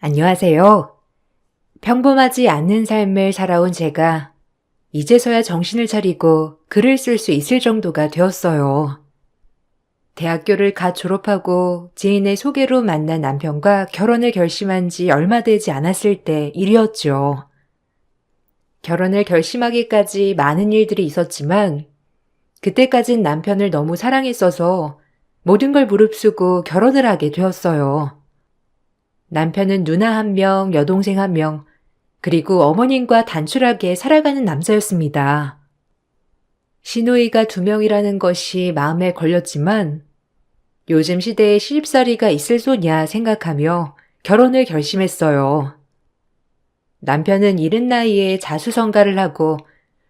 안녕하세요. 평범하지 않는 삶을 살아온 제가 이제서야 정신을 차리고 글을 쓸 수 있을 정도가 되었어요. 대학교를 갓 졸업하고 지인의 소개로 만난 남편과 결혼을 결심한 지 얼마 되지 않았을 때 일이었죠. 결혼을 결심하기까지 많은 일들이 있었지만 그때까진 남편을 너무 사랑했어서 모든 걸 무릅쓰고 결혼을 하게 되었어요. 남편은 누나 한 명, 여동생 한 명, 그리고 어머님과 단출하게 살아가는 남자였습니다. 시누이가 2명이라는 것이 마음에 걸렸지만 요즘 시대에 시집살이가 있을 소냐 생각하며 결혼을 결심했어요. 남편은 이른 나이에 자수성가를 하고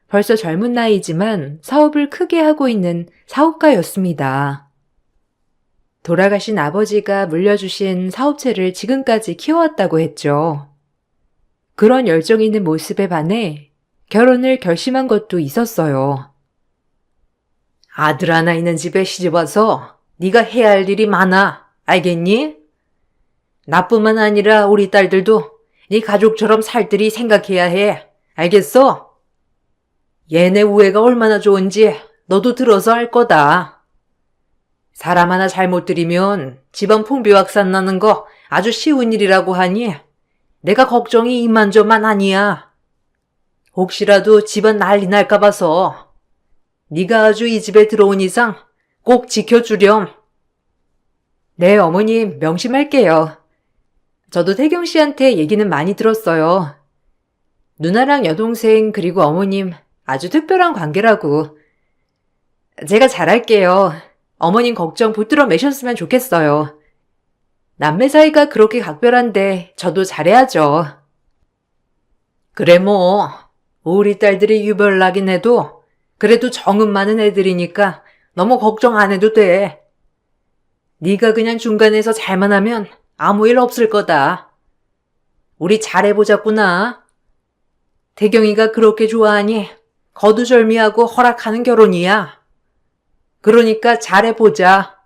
벌써 젊은 나이지만 사업을 크게 하고 있는 사업가였습니다. 돌아가신 아버지가 물려주신 사업체를 지금까지 키워왔다고 했죠. 그런 열정 있는 모습에 반해 결혼을 결심한 것도 있었어요. 아들 하나 있는 집에 시집와서 네가 해야 할 일이 많아. 알겠니? 나뿐만 아니라 우리 딸들도 네 가족처럼 살뜰히 생각해야 해. 알겠어? 얘네 우애가 얼마나 좋은지 너도 들어서 알 거다. 사람 하나 잘못 들이면 집안 풍비확산 나는 거 아주 쉬운 일이라고 하니 내가 걱정이 이만저만 아니야. 혹시라도 집안 난리 날까 봐서 네가 아주 이 집에 들어온 이상 꼭 지켜주렴. 네, 어머님 명심할게요. 저도 태경 씨한테 얘기는 많이 들었어요. 누나랑 여동생 그리고 어머님 아주 특별한 관계라고. 제가 잘할게요. 어머님 걱정 붙들어 매셨으면 좋겠어요. 남매 사이가 그렇게 각별한데 저도 잘해야죠. 그래 뭐 우리 딸들이 유별나긴 해도 그래도 정은 많은 애들이니까 너무 걱정 안 해도 돼. 네가 그냥 중간에서 잘만 하면 아무 일 없을 거다. 우리 잘해보자꾸나. 태경이가 그렇게 좋아하니 거두절미하고 허락하는 결혼이야. 그러니까 잘해보자.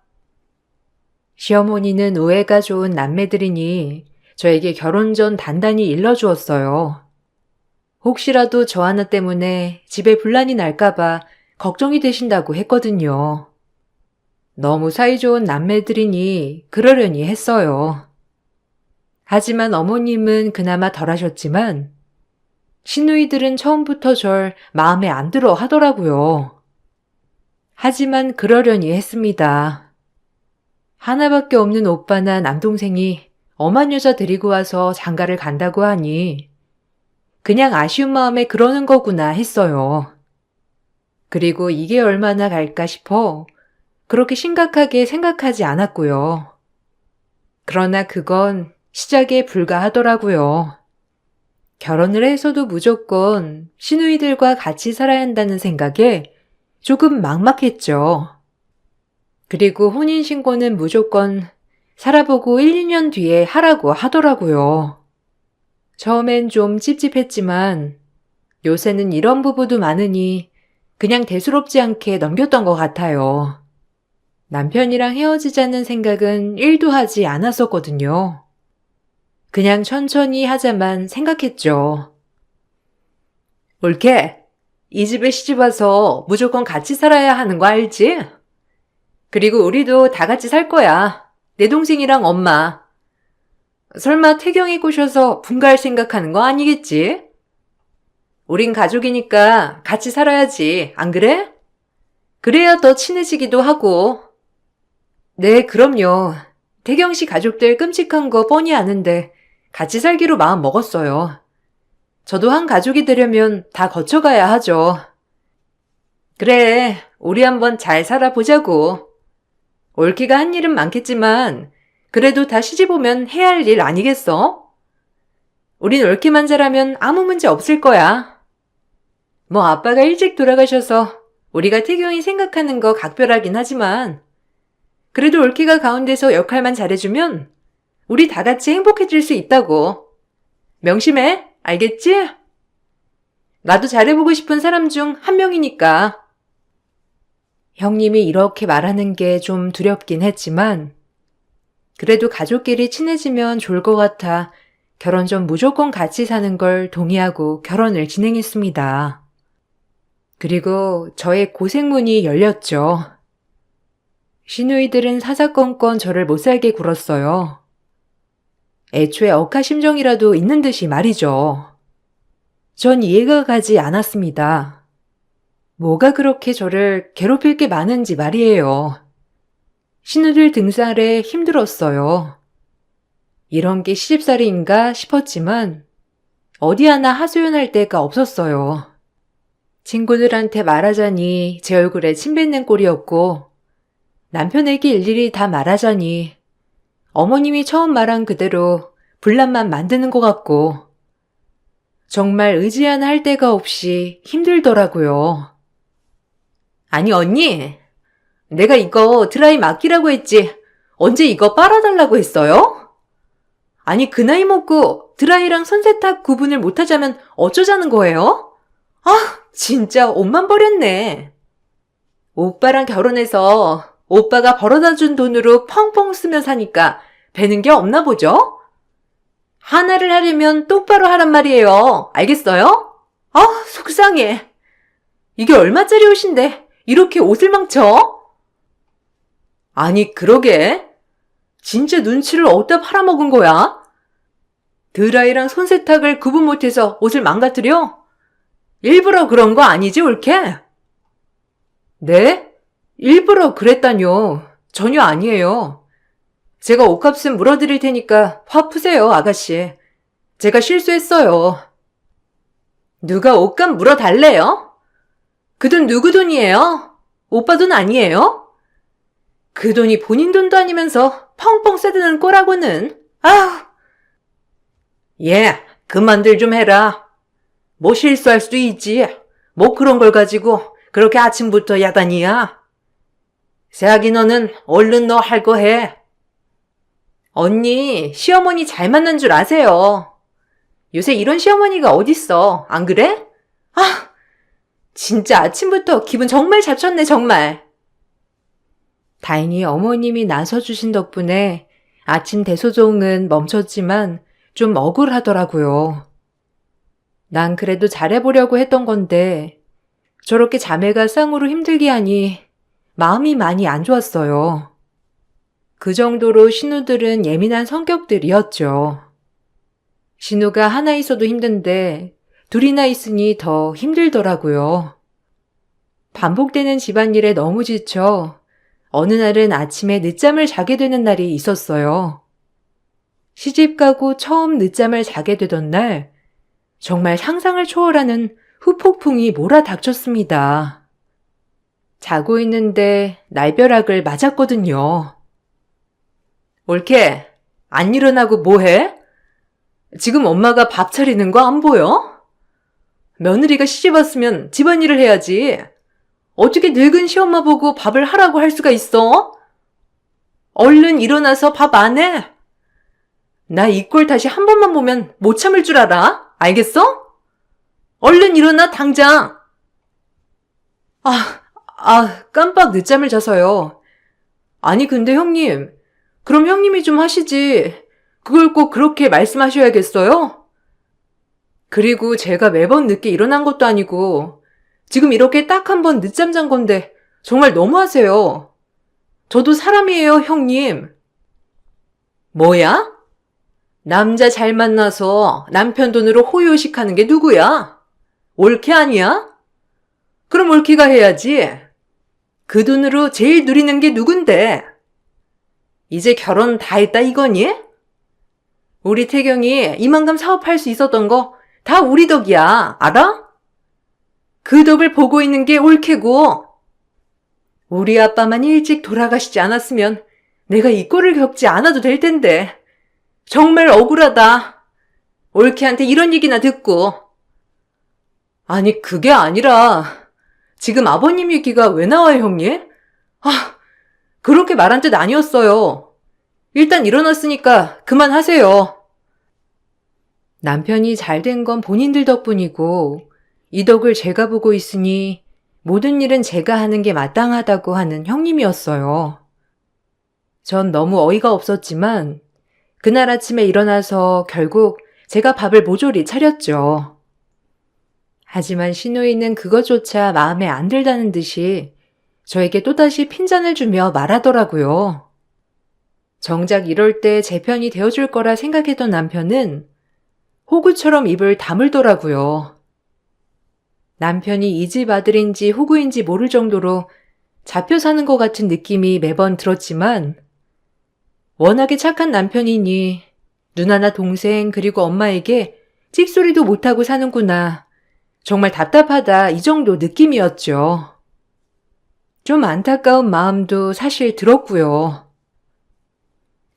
시어머니는 우애가 좋은 남매들이니 저에게 결혼 전 단단히 일러주었어요. 혹시라도 저 하나 때문에 집에 분란이 날까봐 걱정이 되신다고 했거든요. 너무 사이좋은 남매들이니 그러려니 했어요. 하지만 어머님은 그나마 덜하셨지만 시누이들은 처음부터 절 마음에 안 들어 하더라고요. 하지만 그러려니 했습니다. 하나밖에 없는 오빠나 남동생이 엄한 여자 데리고 와서 장가를 간다고 하니 그냥 아쉬운 마음에 그러는 거구나 했어요. 그리고 이게 얼마나 갈까 싶어 그렇게 심각하게 생각하지 않았고요. 그러나 그건 시작에 불과하더라고요. 결혼을 해서도 무조건 시누이들과 같이 살아야 한다는 생각에 조금 막막했죠. 그리고 혼인신고는 무조건 살아보고 1, 2년 뒤에 하라고 하더라고요. 처음엔 좀 찝찝했지만 요새는 이런 부부도 많으니 그냥 대수롭지 않게 넘겼던 것 같아요. 남편이랑 헤어지자는 생각은 1도 하지 않았었거든요. 그냥 천천히 하자만 생각했죠. 올케, 이 집에 시집와서 무조건 같이 살아야 하는 거 알지? 그리고 우리도 다 같이 살 거야. 내 동생이랑 엄마. 설마 태경이 꼬셔서 분가할 생각하는 거 아니겠지? 우린 가족이니까 같이 살아야지, 안 그래? 그래야 더 친해지기도 하고. 네, 그럼요. 태경 씨 가족들 끔찍한 거 뻔히 아는데 같이 살기로 마음 먹었어요. 저도 한 가족이 되려면 다 거쳐가야 하죠. 그래, 우리 한번 잘 살아보자고. 올케가 한 일은 많겠지만 그래도 다 시집오면 해야 할 일 아니겠어? 우린 올케만 잘하면 아무 문제 없을 거야. 뭐 아빠가 일찍 돌아가셔서 우리가 태경이 생각하는 거 각별하긴 하지만 그래도 올케가 가운데서 역할만 잘해주면 우리 다 같이 행복해질 수 있다고. 명심해, 알겠지? 나도 잘해보고 싶은 사람 중 한 명이니까. 형님이 이렇게 말하는 게 좀 두렵긴 했지만 그래도 가족끼리 친해지면 좋을 것 같아 결혼 전 무조건 같이 사는 걸 동의하고 결혼을 진행했습니다. 그리고 저의 고생문이 열렸죠. 시누이들은 사사건건 저를 못살게 굴었어요. 애초에 억하심정이라도 있는 듯이 말이죠. 전 이해가 가지 않았습니다. 뭐가 그렇게 저를 괴롭힐 게 많은지 말이에요. 시누들 등살에 힘들었어요. 이런 게 시집살이인가 싶었지만 어디 하나 하소연할 데가 없었어요. 친구들한테 말하자니 제 얼굴에 침 뱉는 꼴이었고 남편에게 일일이 다 말하자니 어머님이 처음 말한 그대로 분란만 만드는 것 같고 정말 의지 하나 할 데가 없이 힘들더라고요. 아니 언니, 내가 이거 드라이 맡기라고 했지 언제 이거 빨아달라고 했어요? 아니 그 나이 먹고 드라이랑 손세탁 구분을 못하자면 어쩌자는 거예요? 아 진짜 옷만 버렸네. 오빠랑 결혼해서 오빠가 벌어다준 돈으로 펑펑 쓰며 사니까 배는 게 없나 보죠? 하나를 하려면 똑바로 하란 말이에요. 알겠어요? 아 속상해. 이게 얼마짜리 옷인데 이렇게 옷을 망쳐? 아니 그러게. 진짜 눈치를 어디다 팔아먹은 거야? 드라이랑 손세탁을 구분 못해서 옷을 망가뜨려? 일부러 그런 거 아니지 올케? 네? 일부러 그랬다뇨. 전혀 아니에요. 제가 옷값은 물어드릴 테니까 화 푸세요 아가씨. 제가 실수했어요. 누가 옷값 물어달래요? 그 돈 누구 돈이에요? 오빠 돈 아니에요? 그 돈이 본인 돈도 아니면서 펑펑 써드는 꼴하고는. 아휴. 예, 그만들 좀 해라. 뭐 실수할 수도 있지. 뭐 그런 걸 가지고 그렇게 아침부터 야단이야. 세아기 너는 얼른 너 할 거 해. 언니, 시어머니 잘 만난 줄 아세요. 요새 이런 시어머니가 어딨어. 안 그래? 아, 진짜 아침부터 기분 정말 잡쳤네 정말. 다행히 어머님이 나서주신 덕분에 아침 대소동은 멈췄지만 좀 억울하더라고요. 난 그래도 잘해보려고 했던 건데 저렇게 자매가 쌍으로 힘들게 하니 마음이 많이 안 좋았어요. 그 정도로 신우들은 예민한 성격들이었죠. 신우가 하나 있어도 힘든데 둘이나 있으니 더 힘들더라고요. 반복되는 집안일에 너무 지쳐 어느 날은 아침에 늦잠을 자게 되는 날이 있었어요. 시집가고 처음 늦잠을 자게 되던 날 정말 상상을 초월하는 후폭풍이 몰아닥쳤습니다. 자고 있는데 날벼락을 맞았거든요. 올케, 안 일어나고 뭐해? 지금 엄마가 밥 차리는 거 안 보여? 며느리가 시집 왔으면 집안일을 해야지. 어떻게 늙은 시엄마 보고 밥을 하라고 할 수가 있어? 얼른 일어나서 밥 안 해? 나 이 꼴 다시 한 번만 보면 못 참을 줄 알아? 알겠어? 얼른 일어나 당장. 깜빡 늦잠을 자서요. 아니 근데 형님, 그럼 형님이 좀 하시지. 그걸 꼭 그렇게 말씀하셔야겠어요? 그리고 제가 매번 늦게 일어난 것도 아니고 지금 이렇게 딱 한 번 늦잠 잔 건데 정말 너무하세요. 저도 사람이에요, 형님. 뭐야? 남자 잘 만나서 남편 돈으로 호요식하는 게 누구야? 올케 아니야? 그럼 올케가 해야지. 그 돈으로 제일 누리는 게 누군데? 이제 결혼 다 했다 이거니? 우리 태경이 이만큼 사업할 수 있었던 거 다 우리 덕이야. 알아? 그 덕을 보고 있는 게 올케고. 우리 아빠만 일찍 돌아가시지 않았으면 내가 이 꼴을 겪지 않아도 될 텐데. 정말 억울하다. 올케한테 이런 얘기나 듣고. 아니 그게 아니라 지금 아버님 얘기가 왜 나와요 형님? 그렇게 말한 뜻 아니었어요. 일단 일어났으니까 그만하세요. 남편이 잘된 건 본인들 덕분이고 이 덕을 제가 보고 있으니 모든 일은 제가 하는 게 마땅하다고 하는 형님이었어요. 전 너무 어이가 없었지만 그날 아침에 일어나서 결국 제가 밥을 모조리 차렸죠. 하지만 시누이는 그것조차 마음에 안 들다는 듯이 저에게 또다시 핀잔을 주며 말하더라고요. 정작 이럴 때 제 편이 되어줄 거라 생각했던 남편은 호구처럼 입을 다물더라고요. 남편이 이 집 아들인지 호구인지 모를 정도로 잡혀 사는 것 같은 느낌이 매번 들었지만 워낙에 착한 남편이니 누나나 동생 그리고 엄마에게 찍소리도 못하고 사는구나. 정말 답답하다 이 정도 느낌이었죠. 좀 안타까운 마음도 사실 들었고요.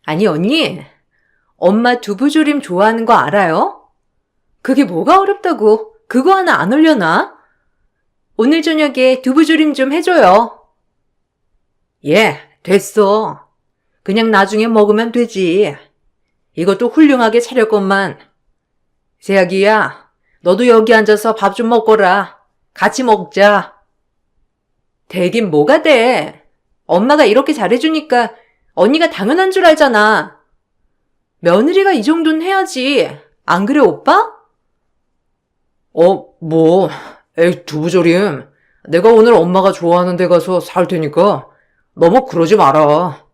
아니 언니, 엄마 두부조림 좋아하는 거 알아요? 그게 뭐가 어렵다고 그거 하나 안 올려놔? 오늘 저녁에 두부조림 좀 해줘요. 예, 됐어. 그냥 나중에 먹으면 되지. 이것도 훌륭하게 차렸건만. 세아기야, 너도 여기 앉아서 밥 좀 먹거라. 같이 먹자. 되긴 뭐가 돼. 엄마가 이렇게 잘해주니까 언니가 당연한 줄 알잖아. 며느리가 이 정도는 해야지. 안 그래, 오빠? 에이, 두부조림. 내가 오늘 엄마가 좋아하는 데 가서 살 테니까 너무 그러지 마라.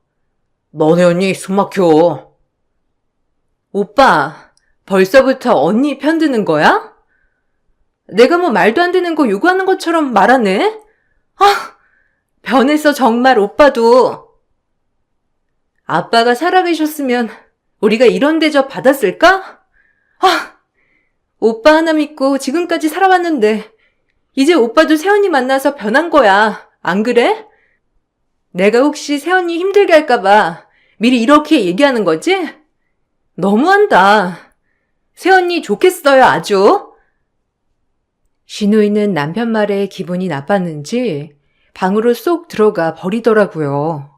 너네 언니 숨 막혀. 오빠, 벌써부터 언니 편드는 거야? 내가 뭐 말도 안 되는 거 요구하는 것처럼 말하네? 아, 변했어 정말 오빠도. 아빠가 살아계셨으면 우리가 이런 대접 받았을까? 아, 오빠 하나 믿고 지금까지 살아왔는데 이제 오빠도 새언니 만나서 변한 거야. 안 그래? 내가 혹시 새언니 힘들게 할까봐 미리 이렇게 얘기하는 거지? 너무한다. 새언니 좋겠어요 아주. 시누이는 남편 말에 기분이 나빴는지 방으로 쏙 들어가 버리더라고요.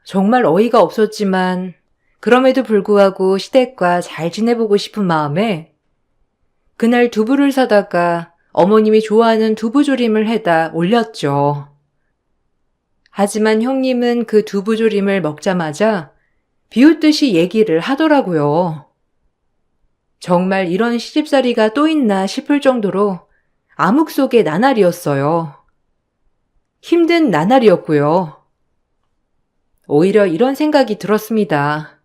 정말 어이가 없었지만 그럼에도 불구하고 시댁과 잘 지내보고 싶은 마음에 그날 두부를 사다가 어머님이 좋아하는 두부조림을 해다 올렸죠. 하지만 형님은 그 두부조림을 먹자마자 비웃듯이 얘기를 하더라고요. 정말 이런 시집살이가 또 있나 싶을 정도로 암흑 속의 나날이었어요. 힘든 나날이었고요. 오히려 이런 생각이 들었습니다.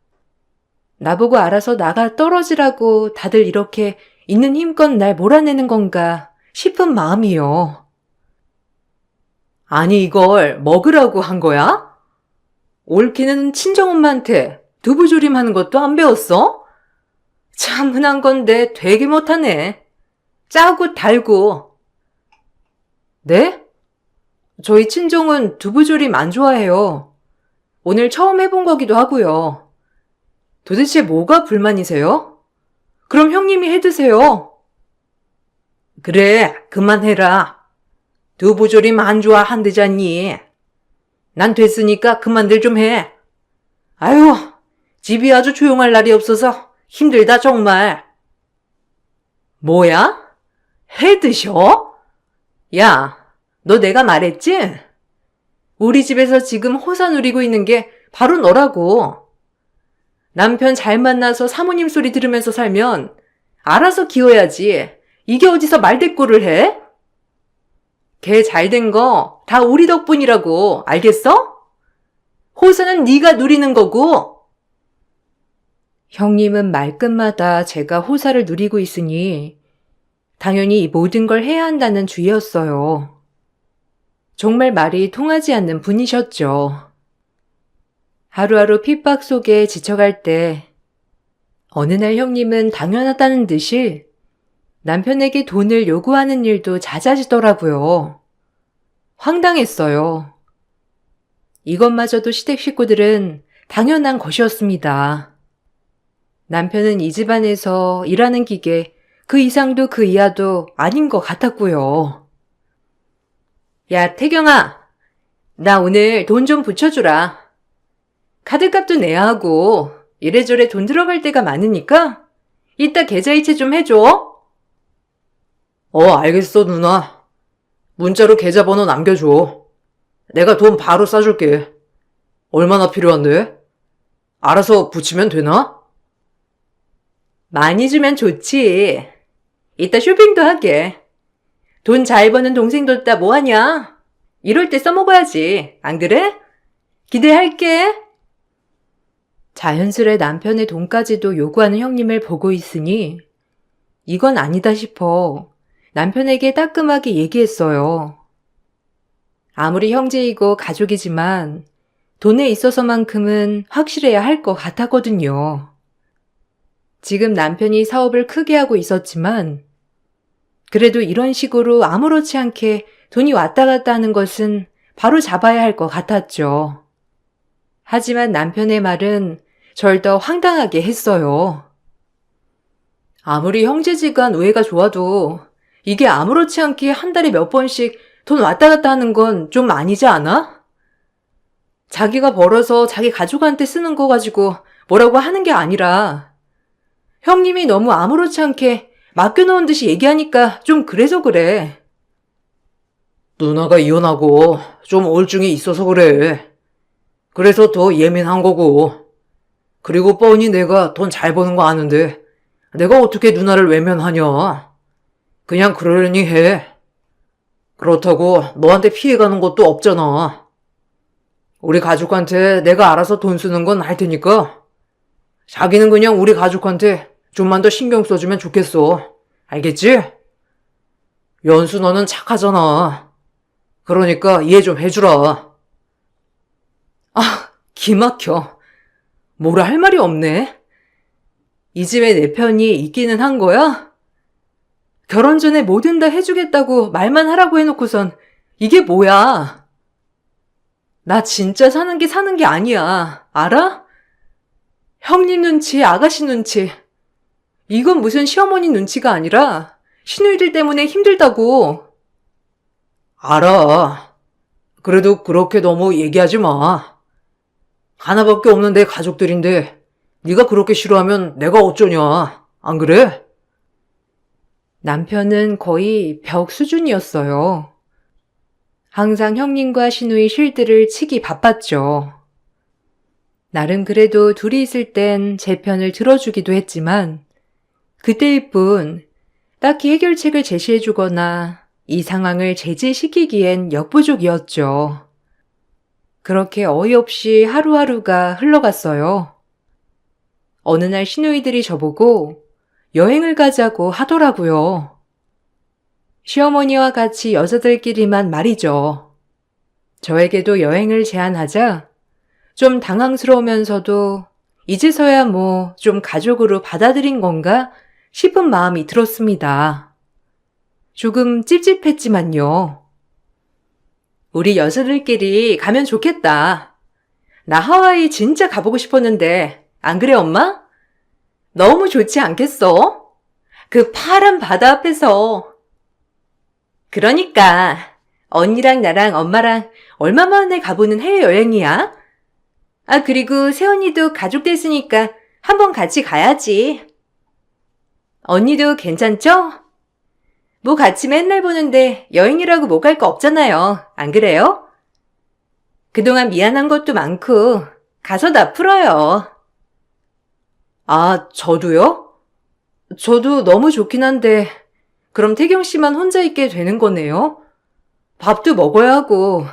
나보고 알아서 나가 떨어지라고 다들 이렇게 있는 힘껏 날 몰아내는 건가 싶은 마음이요. 아니 이걸 먹으라고 한 거야? 올케는 친정엄마한테 두부조림 하는 것도 안 배웠어? 참 흔한 건데 되게 못하네. 짜고 달고. 네? 저희 친정은 두부조림 안 좋아해요. 오늘 처음 해본 거기도 하고요. 도대체 뭐가 불만이세요? 그럼 형님이 해드세요. 그래, 그만해라. 두부조림 안 좋아한대잖니. 난 됐으니까 그만들 좀 해. 아유, 집이 아주 조용할 날이 없어서 힘들다 정말. 뭐야? 해드셔? 야, 너 내가 말했지? 우리 집에서 지금 호사 누리고 있는 게 바로 너라고. 남편 잘 만나서 사모님 소리 들으면서 살면 알아서 키워야지. 이게 어디서 말대꾸를 해? 걔 잘된 거 다 우리 덕분이라고. 알겠어? 호사는 네가 누리는 거고. 형님은 말끝마다 제가 호사를 누리고 있으니 당연히 이 모든 걸 해야 한다는 주의였어요. 정말 말이 통하지 않는 분이셨죠. 하루하루 핍박 속에 지쳐갈 때 어느 날 형님은 당연하다는 듯이 남편에게 돈을 요구하는 일도 잦아지더라고요. 황당했어요. 이것마저도 시댁 식구들은 당연한 것이었습니다. 남편은 이 집안에서 일하는 기계 그 이상도 그 이하도 아닌 것 같았고요. 야, 태경아, 나 오늘 돈 좀 붙여주라. 카드값도 내야 하고 이래저래 돈 들어갈 때가 많으니까 이따 계좌이체 좀 해줘. 알겠어, 누나. 문자로 계좌번호 남겨줘. 내가 돈 바로 싸줄게. 얼마나 필요한데? 알아서 붙이면 되나? 많이 주면 좋지. 이따 쇼핑도 하게. 돈 잘 버는 동생 뒀다 뭐하냐? 이럴 때 써먹어야지. 안 그래? 기대할게. 자연스레 남편의 돈까지도 요구하는 형님을 보고 있으니 이건 아니다 싶어 남편에게 따끔하게 얘기했어요. 아무리 형제이고 가족이지만 돈에 있어서만큼은 확실해야 할 것 같았거든요. 지금 남편이 사업을 크게 하고 있었지만 그래도 이런 식으로 아무렇지 않게 돈이 왔다 갔다 하는 것은 바로 잡아야 할 것 같았죠. 하지만 남편의 말은 절 더 황당하게 했어요. 아무리 형제지간 우애가 좋아도 이게 아무렇지 않게 한 달에 몇 번씩 돈 왔다 갔다 하는 건 좀 아니지 않아? 자기가 벌어서 자기 가족한테 쓰는 거 가지고 뭐라고 하는 게 아니라 형님이 너무 아무렇지 않게 맡겨놓은 듯이 얘기하니까 좀 그래서 그래. 누나가 이혼하고 좀 우울증이 있어서 그래. 그래서 더 예민한 거고. 그리고 뻔히 내가 돈 잘 버는 거 아는데 내가 어떻게 누나를 외면하냐. 그냥 그러려니 해. 그렇다고 너한테 피해가는 것도 없잖아. 우리 가족한테 내가 알아서 돈 쓰는 건 알 테니까 자기는 그냥 우리 가족한테 좀만 더 신경 써주면 좋겠어. 알겠지? 연수 너는 착하잖아. 그러니까 이해 좀 해주라. 아, 기막혀. 뭐라 할 말이 없네. 이 집에 내 편이 있기는 한 거야? 결혼 전에 뭐든 다 해주겠다고 말만 하라고 해놓고선 이게 뭐야? 나 진짜 사는 게 아니야. 알아? 형님 눈치, 아가씨 눈치. 이건 무슨 시어머니 눈치가 아니라 시누이들 때문에 힘들다고. 알아. 그래도 그렇게 너무 얘기하지 마. 하나밖에 없는 내 가족들인데 네가 그렇게 싫어하면 내가 어쩌냐. 안 그래? 남편은 거의 벽 수준이었어요. 항상 형님과 시누이 실드를 치기 바빴죠. 나름 그래도 둘이 있을 땐 제 편을 들어주기도 했지만 그때일 뿐 딱히 해결책을 제시해주거나 이 상황을 제지시키기엔 역부족이었죠. 그렇게 어이없이 하루하루가 흘러갔어요. 어느 날 시누이들이 저보고 여행을 가자고 하더라고요. 시어머니와 같이 여자들끼리만 말이죠. 저에게도 여행을 제안하자 좀 당황스러우면서도 이제서야 뭐 좀 가족으로 받아들인 건가 싶은 마음이 들었습니다. 조금 찝찝했지만요. 우리 여자들끼리 가면 좋겠다. 나 하와이 진짜 가보고 싶었는데 안 그래 엄마? 너무 좋지 않겠어? 그 파란 바다 앞에서. 그러니까 언니랑 나랑 엄마랑 얼마 만에 가보는 해외여행이야? 아 그리고 새언니도 가족 됐으니까 한번 같이 가야지. 언니도 괜찮죠? 뭐 같이 맨날 보는데 여행이라고 못 갈 거 없잖아요. 안 그래요? 그동안 미안한 것도 많고 가서 다 풀어요. 아, 저도요? 저도 너무 좋긴 한데 그럼 태경 씨만 혼자 있게 되는 거네요? 밥도 먹어야 하고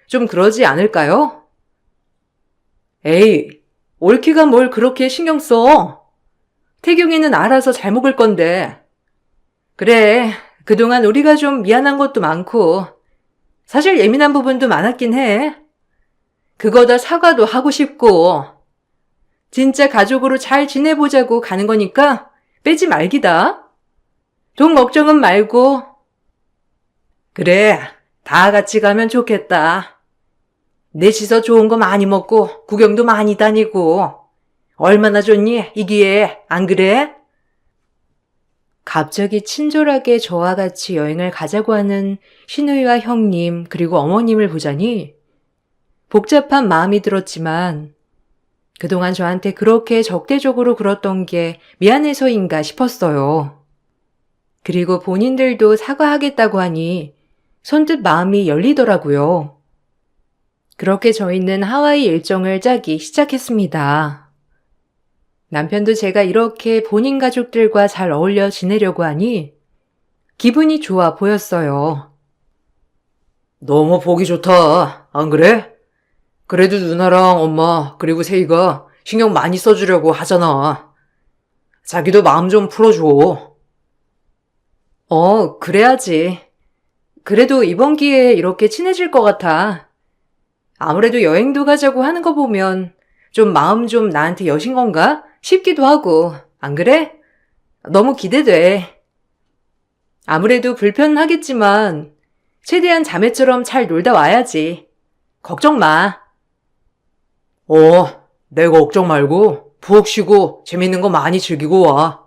좀 그러지 않을까요? 에이, 옳기가 뭘 그렇게 신경 써? 태경이는 알아서 잘 먹을 건데. 그래, 그동안 우리가 좀 미안한 것도 많고 사실 예민한 부분도 많았긴 해. 그거 다 사과도 하고 싶고 진짜 가족으로 잘 지내보자고 가는 거니까 빼지 말기다. 돈 걱정은 말고. 그래, 다 같이 가면 좋겠다. 넷이서 좋은 거 많이 먹고 구경도 많이 다니고 얼마나 좋니 이 기회에 안 그래? 갑자기 친절하게 저와 같이 여행을 가자고 하는 시누이와 형님 그리고 어머님을 보자니 복잡한 마음이 들었지만 그동안 저한테 그렇게 적대적으로 굴었던 게 미안해서인가 싶었어요. 그리고 본인들도 사과하겠다고 하니 선뜻 마음이 열리더라고요. 그렇게 저희는 하와이 일정을 짜기 시작했습니다. 남편도 제가 이렇게 본인 가족들과 잘 어울려 지내려고 하니 기분이 좋아 보였어요. 너무 보기 좋다. 안 그래? 그래도 누나랑 엄마 그리고 세희가 신경 많이 써주려고 하잖아. 자기도 마음 좀 풀어줘. 그래야지. 그래도 이번 기회에 이렇게 친해질 것 같아. 아무래도 여행도 가자고 하는 거 보면 좀 마음 좀 나한테 여신 건가 싶기도 하고, 안 그래? 너무 기대돼. 아무래도 불편하겠지만 최대한 자매처럼 잘 놀다 와야지. 걱정 마. 내가 걱정 말고 푹 쉬고 재밌는 거 많이 즐기고 와.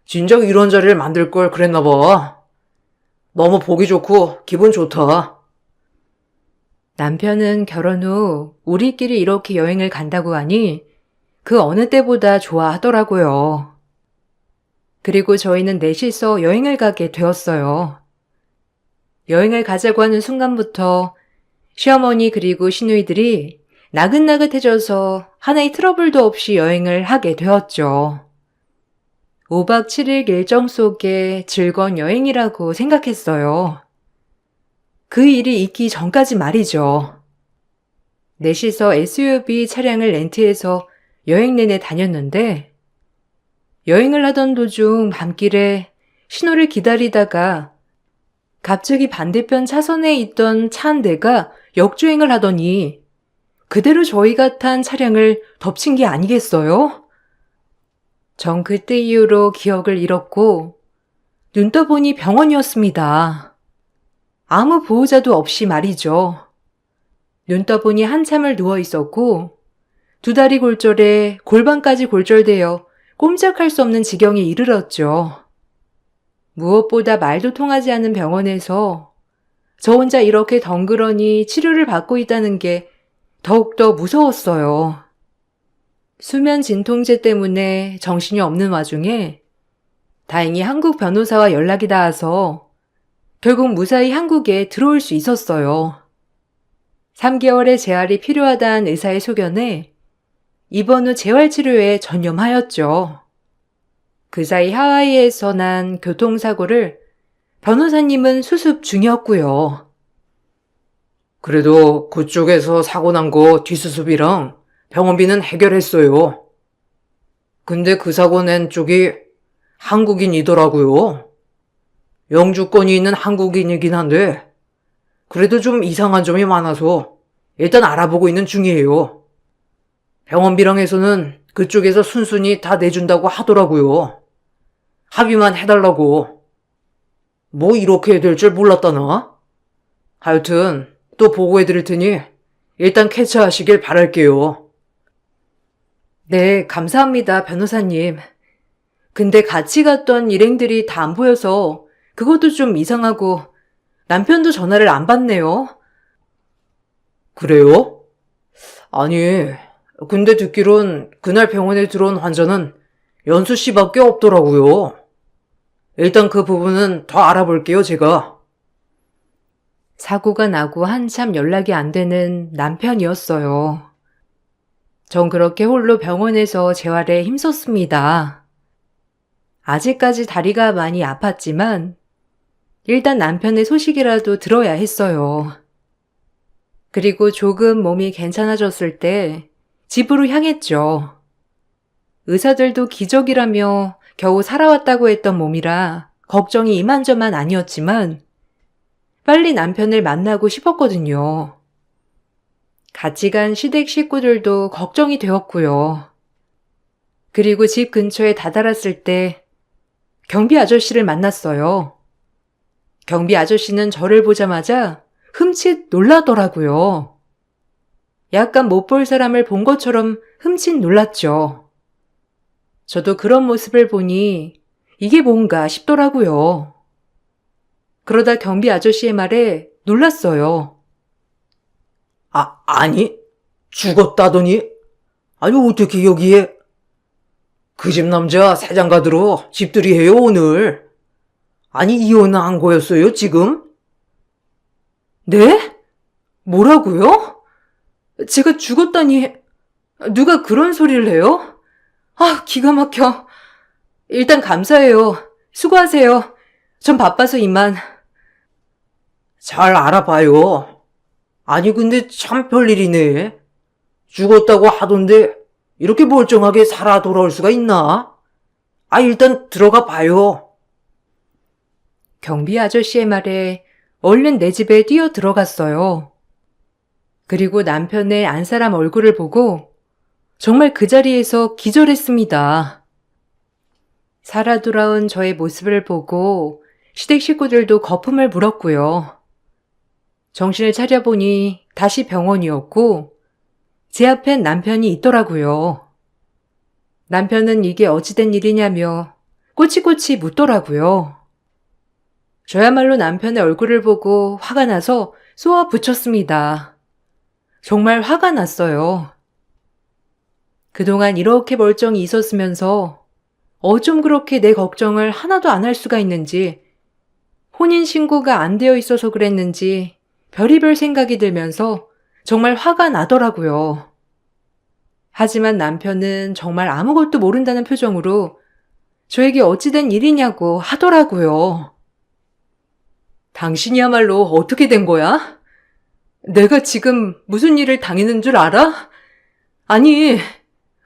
진작 이런 자리를 만들 걸 그랬나 봐. 너무 보기 좋고 기분 좋다. 남편은 결혼 후 우리끼리 이렇게 여행을 간다고 하니 그 어느 때보다 좋아하더라고요. 그리고 저희는 넷이서 여행을 가게 되었어요. 여행을 가자고 하는 순간부터 시어머니 그리고 시누이들이 나긋나긋해져서 하나의 트러블도 없이 여행을 하게 되었죠. 5박 7일 일정 속에 즐거운 여행이라고 생각했어요. 그 일이 있기 전까지 말이죠. 넷이서 SUV 차량을 렌트해서 여행 내내 다녔는데 여행을 하던 도중 밤길에 신호를 기다리다가 갑자기 반대편 차선에 있던 차 한 대가 역주행을 하더니 그대로 저희가 탄 차량을 덮친 게 아니겠어요? 전 그때 이후로 기억을 잃었고 눈 떠보니 병원이었습니다. 아무 보호자도 없이 말이죠. 눈 떠보니 한참을 누워 있었고 두 다리 골절에 골반까지 골절되어 꼼짝할 수 없는 지경에 이르렀죠. 무엇보다 말도 통하지 않는 병원에서 저 혼자 이렇게 덩그러니 치료를 받고 있다는 게 더욱더 무서웠어요. 수면 진통제 때문에 정신이 없는 와중에 다행히 한국 변호사와 연락이 닿아서 결국 무사히 한국에 들어올 수 있었어요. 3개월의 재활이 필요하다는 의사의 소견에 입원 후 재활치료에 전념하였죠. 그 사이 하와이에서 난 교통사고를 변호사님은 수습 중이었고요. 그래도 그쪽에서 사고 난 거 뒷수습이랑 병원비는 해결했어요. 근데 그 사고 낸 쪽이 한국인이더라고요. 영주권이 있는 한국인이긴 한데 그래도 좀 이상한 점이 많아서 일단 알아보고 있는 중이에요. 병원비랑 해서는 그쪽에서 순순히 다 내준다고 하더라고요. 합의만 해달라고. 뭐 이렇게 될 줄 몰랐다나? 하여튼 또 보고해드릴 테니 일단 캐치하시길 바랄게요. 네, 감사합니다, 변호사님. 근데 같이 갔던 일행들이 다 안 보여서 그것도 좀 이상하고 남편도 전화를 안 받네요. 그래요? 아니, 근데 듣기론 그날 병원에 들어온 환자는 연수 씨밖에 없더라고요. 일단 그 부분은 더 알아볼게요, 제가. 사고가 나고 한참 연락이 안 되는 남편이었어요. 전 그렇게 홀로 병원에서 재활에 힘썼습니다. 아직까지 다리가 많이 아팠지만 일단 남편의 소식이라도 들어야 했어요. 그리고 조금 몸이 괜찮아졌을 때 집으로 향했죠. 의사들도 기적이라며 겨우 살아왔다고 했던 몸이라 걱정이 이만저만 아니었지만 빨리 남편을 만나고 싶었거든요. 같이 간 시댁 식구들도 걱정이 되었고요. 그리고 집 근처에 다다랐을 때 경비 아저씨를 만났어요. 경비 아저씨는 저를 보자마자 흠칫 놀라더라고요. 약간 못 볼 사람을 본 것처럼 흠칫 놀랐죠. 저도 그런 모습을 보니 이게 뭔가 싶더라고요. 그러다 경비 아저씨의 말에 놀랐어요. 아니, 죽었다더니? 아니, 어떻게 여기에? 그 집 남자 세장가들어 집들이 해요, 오늘. 아니, 이혼한 거였어요, 지금? 네? 뭐라고요? 제가 죽었다니 누가 그런 소리를 해요? 기가 막혀. 일단 감사해요. 수고하세요. 전 바빠서 이만. 잘 알아봐요. 아니, 근데 참 별일이네. 죽었다고 하던데, 이렇게 멀쩡하게 살아 돌아올 수가 있나? 일단 들어가 봐요. 경비 아저씨의 말에 얼른 내 집에 뛰어 들어갔어요. 그리고 남편의 안사람 얼굴을 보고 정말 그 자리에서 기절했습니다. 살아 돌아온 저의 모습을 보고 시댁 식구들도 거품을 물었고요. 정신을 차려보니 다시 병원이었고 제 앞엔 남편이 있더라고요. 남편은 이게 어찌된 일이냐며 꼬치꼬치 묻더라고요. 저야말로 남편의 얼굴을 보고 화가 나서 쏘아 붙였습니다. 정말 화가 났어요. 그동안 이렇게 멀쩡히 있었으면서 어쩜 그렇게 내 걱정을 하나도 안 할 수가 있는지, 혼인신고가 안 되어 있어서 그랬는지 별의별 생각이 들면서 정말 화가 나더라고요. 하지만 남편은 정말 아무것도 모른다는 표정으로 저에게 어찌된 일이냐고 하더라고요. 당신이야말로 어떻게 된 거야? 내가 지금 무슨 일을 당했는 줄 알아? 아니,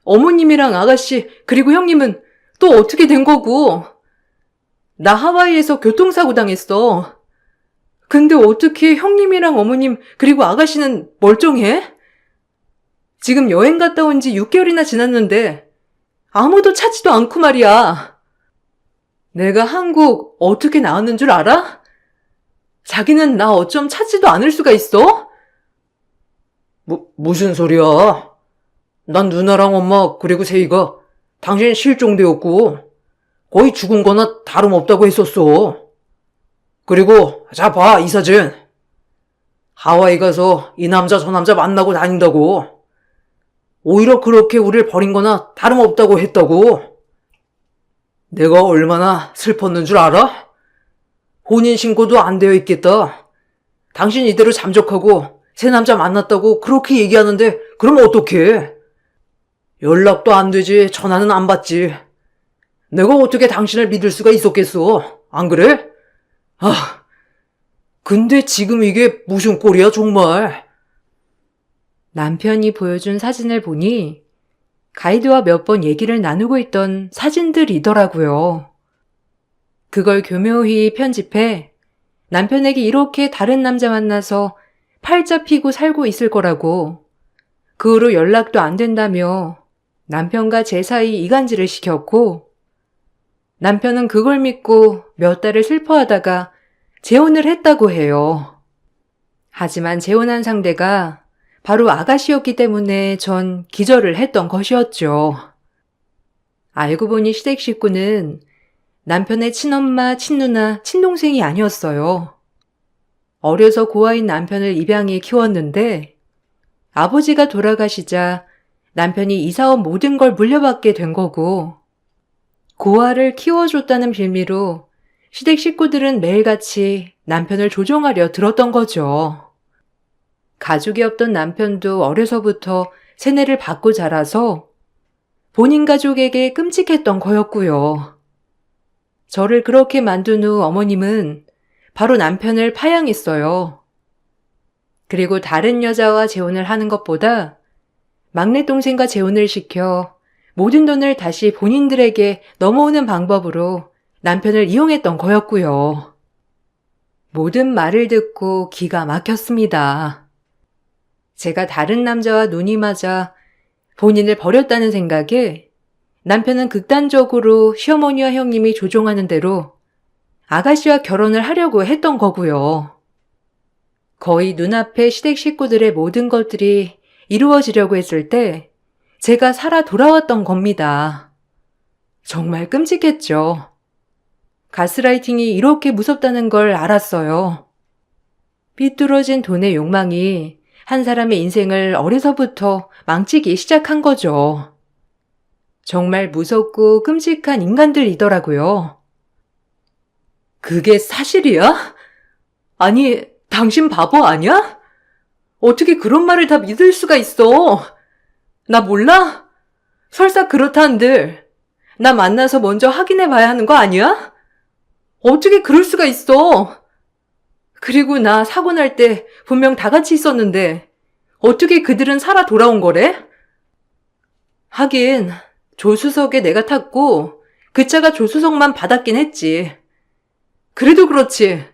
어머님이랑 아가씨 그리고 형님은 또 어떻게 된 거고? 나 하와이에서 교통사고 당했어. 근데 어떻게 형님이랑 어머님 그리고 아가씨는 멀쩡해? 지금 여행 갔다 온 지 6개월이나 지났는데 아무도 찾지도 않고 말이야. 내가 한국 어떻게 나왔는 줄 알아? 자기는 나 어쩜 찾지도 않을 수가 있어? 무슨 소리야? 난 누나랑 엄마 그리고 세희가 당신 실종되었고 거의 죽은 거나 다름없다고 했었어. 그리고 자 봐, 이 사진. 하와이 가서 이 남자 저 남자 만나고 다닌다고. 오히려 그렇게 우릴 버린 거나 다름없다고 했다고. 내가 얼마나 슬펐는 줄 알아? 혼인신고도 안 되어 있겠다. 당신 이대로 잠적하고 새 남자 만났다고 그렇게 얘기하는데 그럼 어떡해? 연락도 안 되지, 전화는 안 받지. 내가 어떻게 당신을 믿을 수가 있었겠어? 안 그래? 근데 지금 이게 무슨 꼴이야 정말. 남편이 보여준 사진을 보니 가이드와 몇 번 얘기를 나누고 있던 사진들이더라고요. 그걸 교묘히 편집해 남편에게 이렇게 다른 남자 만나서 팔자 피고 살고 있을 거라고, 그 후로 연락도 안 된다며 남편과 제 사이 이간질을 시켰고, 남편은 그걸 믿고 몇 달을 슬퍼하다가 재혼을 했다고 해요. 하지만 재혼한 상대가 바로 아가씨였기 때문에 전 기절을 했던 것이었죠. 알고 보니 시댁 식구는 남편의 친엄마, 친누나, 친동생이 아니었어요. 어려서 고아인 남편을 입양해 키웠는데 아버지가 돌아가시자 남편이 이사온 모든 걸 물려받게 된 거고, 고아를 키워줬다는 빌미로 시댁 식구들은 매일같이 남편을 조종하려 들었던 거죠. 가족이 없던 남편도 어려서부터 세뇌를 받고 자라서 본인 가족에게 끔찍했던 거였고요. 저를 그렇게 만든 후 어머님은 바로 남편을 파양했어요. 그리고 다른 여자와 재혼을 하는 것보다 막내 동생과 재혼을 시켜 모든 돈을 다시 본인들에게 넘어오는 방법으로 남편을 이용했던 거였고요. 모든 말을 듣고 기가 막혔습니다. 제가 다른 남자와 눈이 맞아 본인을 버렸다는 생각에 남편은 극단적으로 시어머니와 형님이 조종하는 대로 아가씨와 결혼을 하려고 했던 거고요. 거의 눈앞에 시댁 식구들의 모든 것들이 이루어지려고 했을 때 제가 살아 돌아왔던 겁니다. 정말 끔찍했죠. 가스라이팅이 이렇게 무섭다는 걸 알았어요. 삐뚤어진 돈의 욕망이 한 사람의 인생을 어려서부터 망치기 시작한 거죠. 정말 무섭고 끔찍한 인간들이더라고요. 그게 사실이야? 아니, 당신 바보 아니야? 어떻게 그런 말을 다 믿을 수가 있어? 나 몰라? 설사 그렇다한들 나 만나서 먼저 확인해 봐야 하는 거 아니야? 어떻게 그럴 수가 있어? 그리고 나 사고 날 때 분명 다 같이 있었는데 어떻게 그들은 살아 돌아온 거래? 하긴 조수석에 내가 탔고 그 차가 조수석만 받았긴 했지. 그래도 그렇지.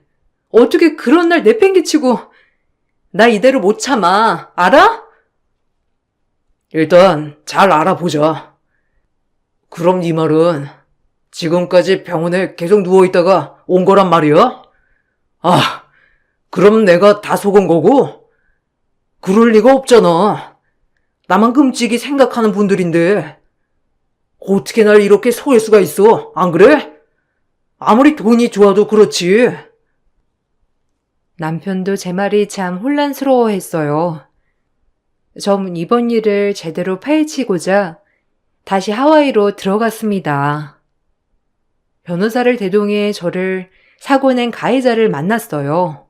어떻게 그런 날 내팽개치고 나 이대로 못 참아. 알아? 일단 잘 알아보자. 그럼 네 말은 지금까지 병원에 계속 누워있다가 온 거란 말이야? 아, 그럼 내가 다 속은 거고? 그럴 리가 없잖아. 나만 끔찍이 생각하는 분들인데 어떻게 날 이렇게 속일 수가 있어? 안 그래? 아무리 돈이 좋아도 그렇지. 남편도 제 말이 참 혼란스러워했어요. 전 이번 일을 제대로 파헤치고자 다시 하와이로 들어갔습니다. 변호사를 대동해 저를 사고 낸 가해자를 만났어요.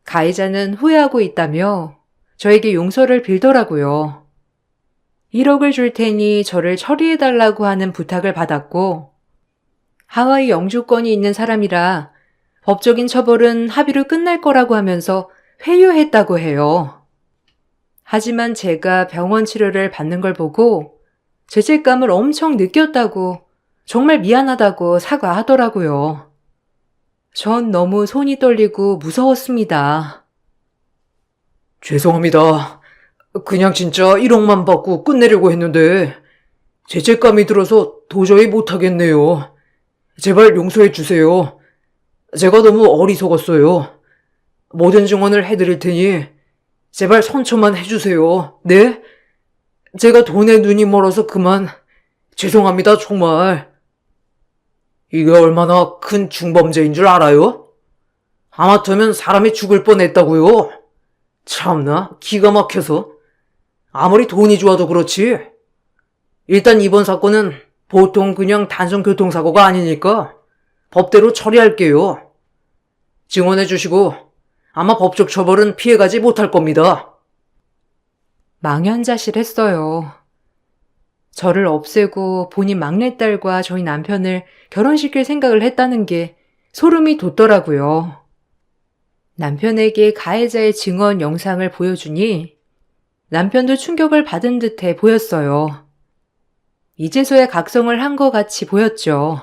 가해자는 후회하고 있다며 저에게 용서를 빌더라고요. 1억을 줄 테니 저를 처리해달라고 하는 부탁을 받았고, 하와이 영주권이 있는 사람이라 법적인 처벌은 합의로 끝날 거라고 하면서 회유했다고 해요. 하지만 제가 병원 치료를 받는 걸 보고 죄책감을 엄청 느꼈다고, 정말 미안하다고 사과하더라고요. 전 너무 손이 떨리고 무서웠습니다. 죄송합니다. 그냥 진짜 1억만 받고 끝내려고 했는데 죄책감이 들어서 도저히 못하겠네요. 제발 용서해 주세요. 제가 너무 어리석었어요. 모든 증언을 해드릴 테니 제발 선처만 해주세요. 네? 제가 돈에 눈이 멀어서 그만. 죄송합니다, 정말. 이게 얼마나 큰 중범죄인 줄 알아요? 하마터면 사람이 죽을 뻔했다고요. 참나, 기가 막혀서. 아무리 돈이 좋아도 그렇지. 일단 이번 사건은 보통 그냥 단순 교통사고가 아니니까 법대로 처리할게요. 증언해 주시고 아마 법적 처벌은 피해가지 못할 겁니다. 망연자실했어요. 저를 없애고 본인 막내딸과 저희 남편을 결혼시킬 생각을 했다는 게 소름이 돋더라고요. 남편에게 가해자의 증언 영상을 보여주니 남편도 충격을 받은 듯해 보였어요. 이제서야 각성을 한 것 같이 보였죠.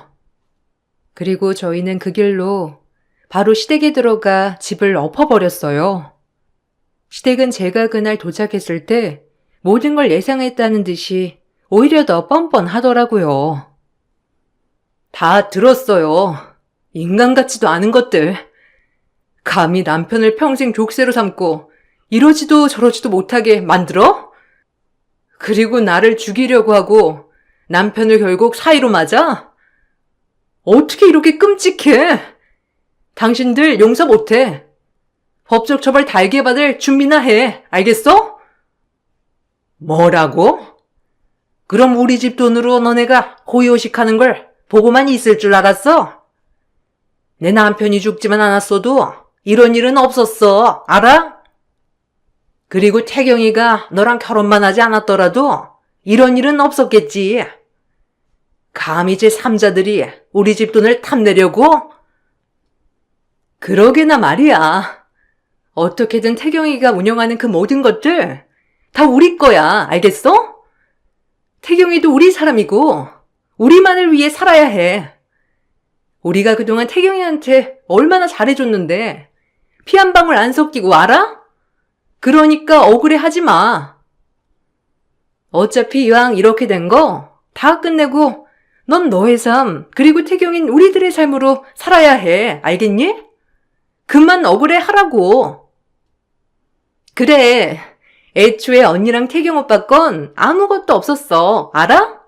그리고 저희는 그 길로 바로 시댁에 들어가 집을 엎어버렸어요. 시댁은 제가 그날 도착했을 때 모든 걸 예상했다는 듯이 오히려 더 뻔뻔하더라고요. 다 들었어요. 인간 같지도 않은 것들. 감히 남편을 평생 족쇄로 삼고 이러지도 저러지도 못하게 만들어? 그리고 나를 죽이려고 하고 남편을 결국 사이로 맞아? 어떻게 이렇게 끔찍해? 당신들 용서 못해. 법적 처벌 달게 받을 준비나 해. 알겠어? 뭐라고? 그럼 우리 집 돈으로 너네가 호의호식하는 걸 보고만 있을 줄 알았어? 내 남편이 죽지만 않았어도 이런 일은 없었어. 알아? 그리고 태경이가 너랑 결혼만 하지 않았더라도 이런 일은 없었겠지. 감히 제3자들이 우리 집 돈을 탐내려고? 그러게나 말이야. 어떻게든 태경이가 운영하는 그 모든 것들 다 우리 거야. 알겠어? 태경이도 우리 사람이고 우리만을 위해 살아야 해. 우리가 그동안 태경이한테 얼마나 잘해줬는데 피 한 방울 안 섞이고 알아? 그러니까 억울해하지 마. 어차피 이왕 이렇게 된 거 다 끝내고 넌 너의 삶 그리고 태경인 우리들의 삶으로 살아야 해. 알겠니? 그만 억울해하라고. 그래. 애초에 언니랑 태경 오빠 건 아무것도 없었어. 알아?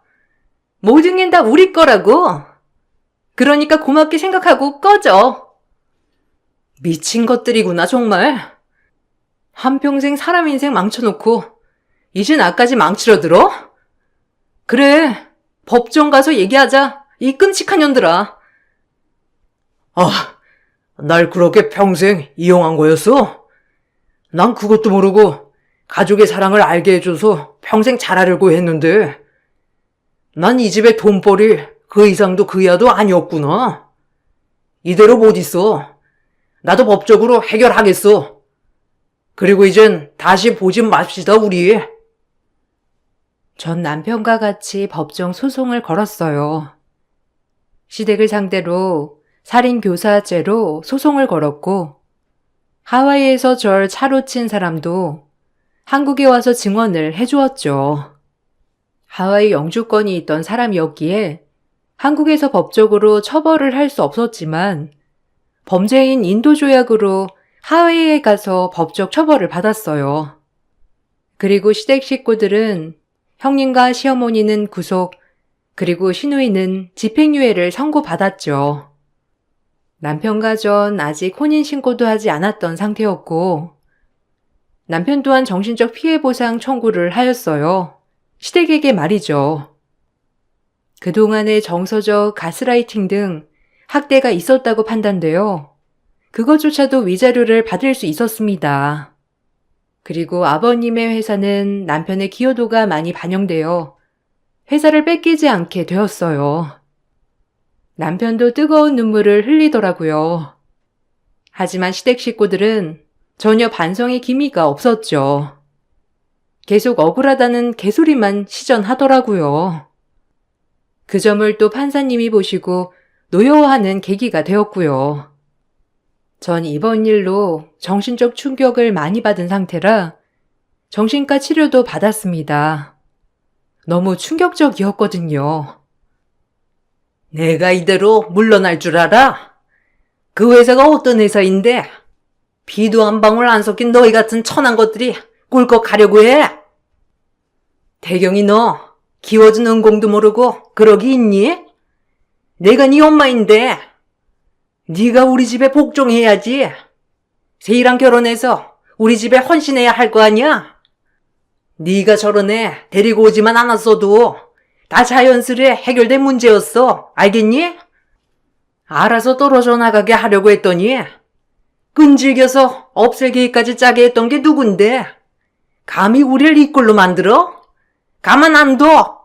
모든 게 다 우리 거라고. 그러니까 고맙게 생각하고 꺼져. 미친 것들이구나 정말. 한평생 사람 인생 망쳐놓고 이제 나까지 망치려 들어? 그래. 법정 가서 얘기하자. 이 끔찍한 년들아. 아, 날 그렇게 평생 이용한 거였어? 난 그것도 모르고 가족의 사랑을 알게 해줘서 평생 잘하려고 했는데 난 이 집의 돈벌이 그 이상도 그 이하도 아니었구나. 이대로 못 있어. 나도 법적으로 해결하겠어. 그리고 이젠 다시 보지 맙시다, 우리. 전 남편과 같이 법정 소송을 걸었어요. 시댁을 상대로 살인교사죄로 소송을 걸었고, 하와이에서 절 차로 친 사람도 한국에 와서 증언을 해주었죠. 하와이 영주권이 있던 사람이었기에 한국에서 법적으로 처벌을 할 수 없었지만 범죄인 인도 조약으로 하와이에 가서 법적 처벌을 받았어요. 그리고 시댁 식구들은 형님과 시어머니는 구속, 그리고 시누이는 집행유예를 선고받았죠. 남편과 전 아직 혼인신고도 하지 않았던 상태였고, 남편 또한 정신적 피해보상 청구를 하였어요. 시댁에게 말이죠. 그동안의 정서적 가스라이팅 등 학대가 있었다고 판단되어 그것조차도 위자료를 받을 수 있었습니다. 그리고 아버님의 회사는 남편의 기여도가 많이 반영되어 회사를 뺏기지 않게 되었어요. 남편도 뜨거운 눈물을 흘리더라고요. 하지만 시댁 식구들은 전혀 반성의 기미가 없었죠. 계속 억울하다는 개소리만 시전하더라고요. 그 점을 또 판사님이 보시고 노여워하는 계기가 되었고요. 전 이번 일로 정신적 충격을 많이 받은 상태라 정신과 치료도 받았습니다. 너무 충격적이었거든요. 내가 이대로 물러날 줄 알아? 그 회사가 어떤 회사인데 피도 한 방울 안 섞인 너희 같은 천한 것들이 꿀꺽 가려고 해? 태경이 너 기워준 은공도 모르고 그러기 있니? 내가 네 엄마인데 네가 우리 집에 복종해야지. 세희랑 결혼해서 우리 집에 헌신해야 할 거 아니야? 네가 저런 애 데리고 오지만 않았어도 다 자연스레 해결된 문제였어. 알겠니? 알아서 떨어져 나가게 하려고 했더니 끈질겨서 없앨 계획까지 짜게 했던 게 누군데? 감히 우리를 이 꼴로 만들어? 가만 안 둬!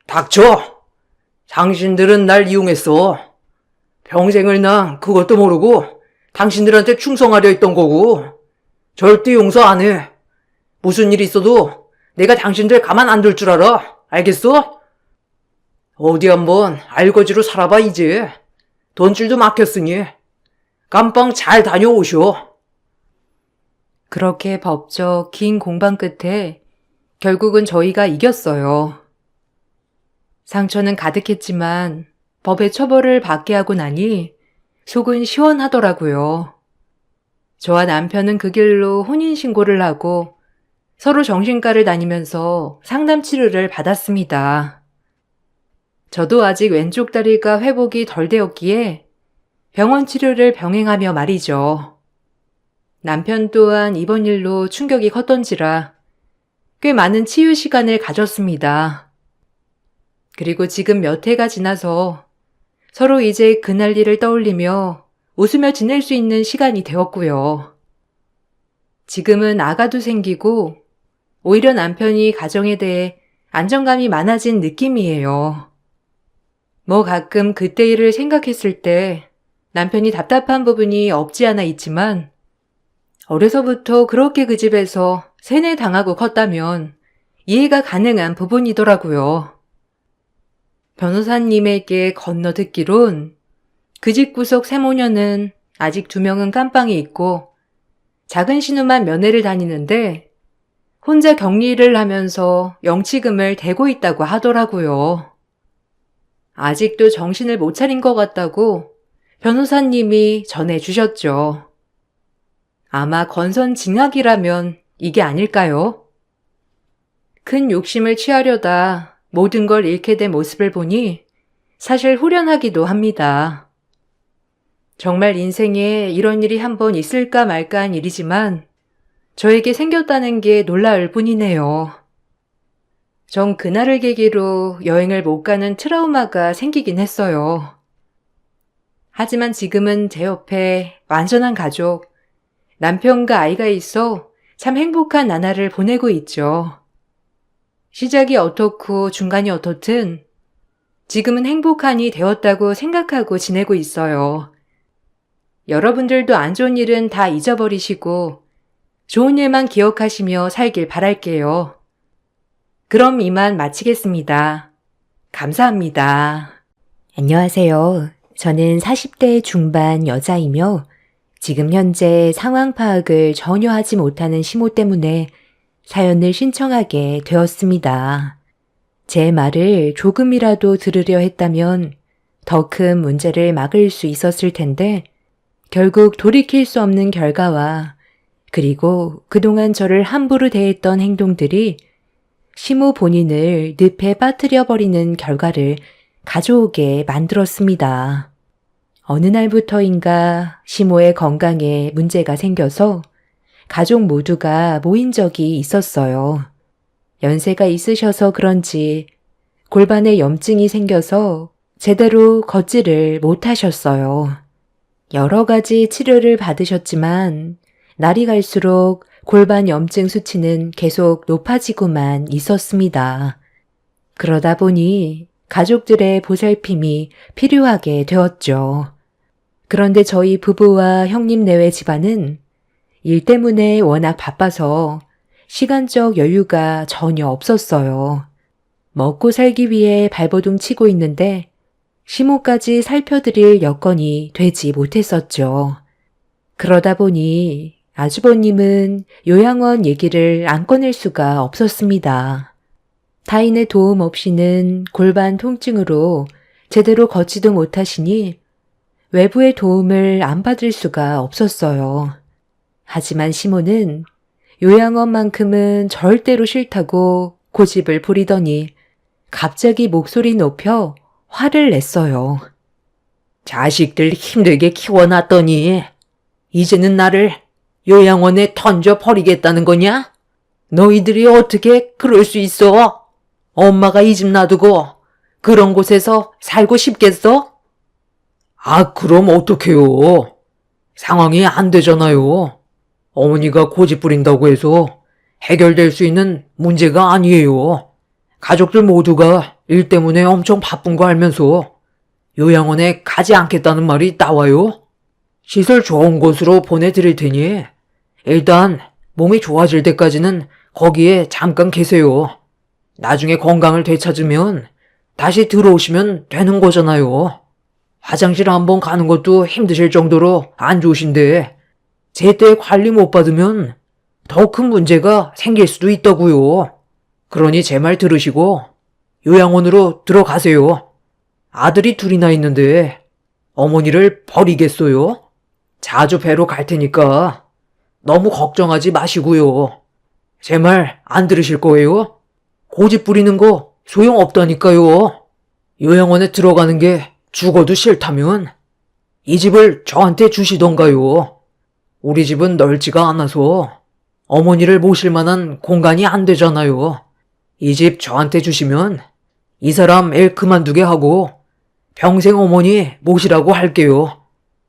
닥쳐! 당신들은 날 이용했어. 평생을 난 그것도 모르고 당신들한테 충성하려 했던 거고 절대 용서 안 해. 무슨 일 있어도 내가 당신들 가만 안 둘 줄 알아. 알겠어? 어디 한번 알거지로 살아봐 이제. 돈줄도 막혔으니 감방 잘 다녀오쇼. 그렇게 법적 긴 공방 끝에 결국은 저희가 이겼어요. 상처는 가득했지만 법의 처벌을 받게 하고 나니 속은 시원하더라고요. 저와 남편은 그 길로 혼인신고를 하고 서로 정신과를 다니면서 상담 치료를 받았습니다. 저도 아직 왼쪽 다리가 회복이 덜 되었기에 병원 치료를 병행하며 말이죠. 남편 또한 이번 일로 충격이 컸던지라 꽤 많은 치유 시간을 가졌습니다. 그리고 지금 몇 해가 지나서 서로 이제 그날 일을 떠올리며 웃으며 지낼 수 있는 시간이 되었고요. 지금은 아가도 생기고 오히려 남편이 가정에 대해 안정감이 많아진 느낌이에요. 뭐 가끔 그때 일을 생각했을 때 남편이 답답한 부분이 없지 않아 있지만 어려서부터 그렇게 그 집에서 세뇌당하고 컸다면 이해가 가능한 부분이더라고요. 변호사님에게 건너듣기론 그 집 구석 세모녀는 아직 2명은 깜빵에 있고 작은 신우만 면회를 다니는데 혼자 격리를 하면서 영치금을 대고 있다고 하더라고요. 아직도 정신을 못 차린 것 같다고 변호사님이 전해주셨죠. 아마 건선징악이라면 이게 아닐까요? 큰 욕심을 취하려다 모든 걸 잃게 된 모습을 보니 사실 후련하기도 합니다. 정말 인생에 이런 일이 한번 있을까 말까한 일이지만 저에게 생겼다는 게 놀라울 뿐이네요. 전 그날을 계기로 여행을 못 가는 트라우마가 생기긴 했어요. 하지만 지금은 제 옆에 완전한 가족, 남편과 아이가 있어 참 행복한 나날을 보내고 있죠. 시작이 어떻고 중간이 어떻든 지금은 행복한이 되었다고 생각하고 지내고 있어요. 여러분들도 안 좋은 일은 다 잊어버리시고 좋은 일만 기억하시며 살길 바랄게요. 그럼 이만 마치겠습니다. 감사합니다. 안녕하세요. 저는 40대 중반 여자이며 지금 현재 상황 파악을 전혀 하지 못하는 시모 때문에 사연을 신청하게 되었습니다. 제 말을 조금이라도 들으려 했다면 더 큰 문제를 막을 수 있었을 텐데 결국 돌이킬 수 없는 결과와 그리고 그동안 저를 함부로 대했던 행동들이 시모 본인을 늪에 빠뜨려 버리는 결과를 가져오게 만들었습니다. 어느 날부터인가 시모의 건강에 문제가 생겨서 가족 모두가 모인 적이 있었어요. 연세가 있으셔서 그런지 골반에 염증이 생겨서 제대로 걷지를 못하셨어요. 여러 가지 치료를 받으셨지만 날이 갈수록 골반 염증 수치는 계속 높아지고만 있었습니다. 그러다 보니 가족들의 보살핌이 필요하게 되었죠. 그런데 저희 부부와 형님 내외 집안은 일 때문에 워낙 바빠서 시간적 여유가 전혀 없었어요. 먹고 살기 위해 발버둥 치고 있는데 시모까지 살펴드릴 여건이 되지 못했었죠. 그러다 보니 아주버님은 요양원 얘기를 안 꺼낼 수가 없었습니다. 타인의 도움 없이는 골반 통증으로 제대로 걷지도 못하시니 외부의 도움을 안 받을 수가 없었어요. 하지만 시모는 요양원만큼은 절대로 싫다고 고집을 부리더니 갑자기 목소리 높여 화를 냈어요. 자식들 힘들게 키워놨더니 이제는 나를 요양원에 던져 버리겠다는 거냐? 너희들이 어떻게 그럴 수 있어? 엄마가 이 집 놔두고 그런 곳에서 살고 싶겠어? 아, 그럼 어떡해요? 상황이 안 되잖아요. 어머니가 고집 부린다고 해서 해결될 수 있는 문제가 아니에요. 가족들 모두가 일 때문에 엄청 바쁜 거 알면서 요양원에 가지 않겠다는 말이 나와요? 시설 좋은 곳으로 보내드릴 테니 일단 몸이 좋아질 때까지는 거기에 잠깐 계세요. 나중에 건강을 되찾으면 다시 들어오시면 되는 거잖아요. 화장실 한번 가는 것도 힘드실 정도로 안 좋으신데 제때 관리 못 받으면 더 큰 문제가 생길 수도 있다고요. 그러니 제 말 들으시고 요양원으로 들어가세요. 아들이 둘이나 있는데 어머니를 버리겠어요? 자주 뵈러 갈 테니까 너무 걱정하지 마시고요. 제 말 안 들으실 거예요? 고집 부리는 거 소용없다니까요. 요양원에 들어가는 게 죽어도 싫다면 이 집을 저한테 주시던가요. 우리 집은 넓지가 않아서 어머니를 모실 만한 공간이 안 되잖아요. 이 집 저한테 주시면 이 사람 일 그만두게 하고 평생 어머니 모시라고 할게요.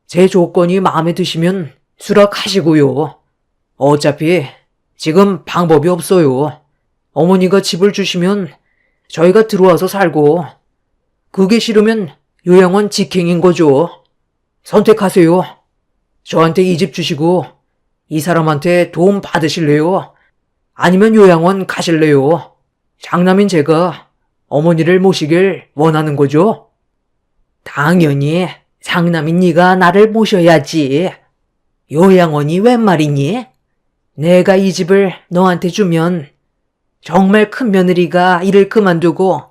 제 조건이 마음에 드시면 수락하시고요. 어차피 지금 방법이 없어요. 어머니가 집을 주시면 저희가 들어와서 살고 그게 싫으면 요양원 직행인 거죠. 선택하세요. 저한테 이 집 주시고 이 사람한테 도움 받으실래요? 아니면 요양원 가실래요? 장남인 제가 어머니를 모시길 원하는 거죠? 당연히 장남인 네가 나를 모셔야지. 요양원이 웬 말이니? 내가 이 집을 너한테 주면 정말 큰 며느리가 일을 그만두고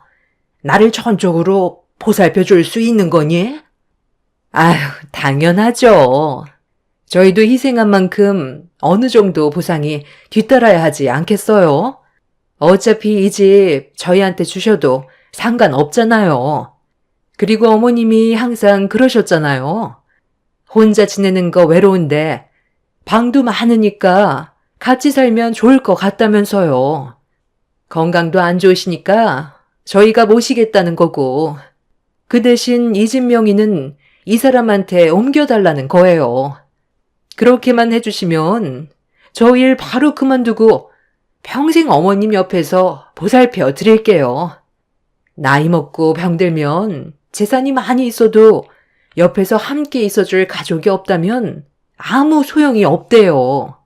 나를 전적으로 보살펴 줄 수 있는 거니? 아휴, 당연하죠. 저희도 희생한 만큼 어느 정도 보상이 뒤따라야 하지 않겠어요? 어차피 이 집 저희한테 주셔도 상관없잖아요. 그리고 어머님이 항상 그러셨잖아요. 혼자 지내는 거 외로운데 방도 많으니까 같이 살면 좋을 것 같다면서요. 건강도 안 좋으시니까 저희가 모시겠다는 거고 그 대신 이 집 명의는 이 사람한테 옮겨달라는 거예요. 그렇게만 해주시면 저 일 바로 그만두고 평생 어머님 옆에서 보살펴 드릴게요. 나이 먹고 병들면 재산이 많이 있어도 옆에서 함께 있어줄 가족이 없다면 아무 소용이 없대요.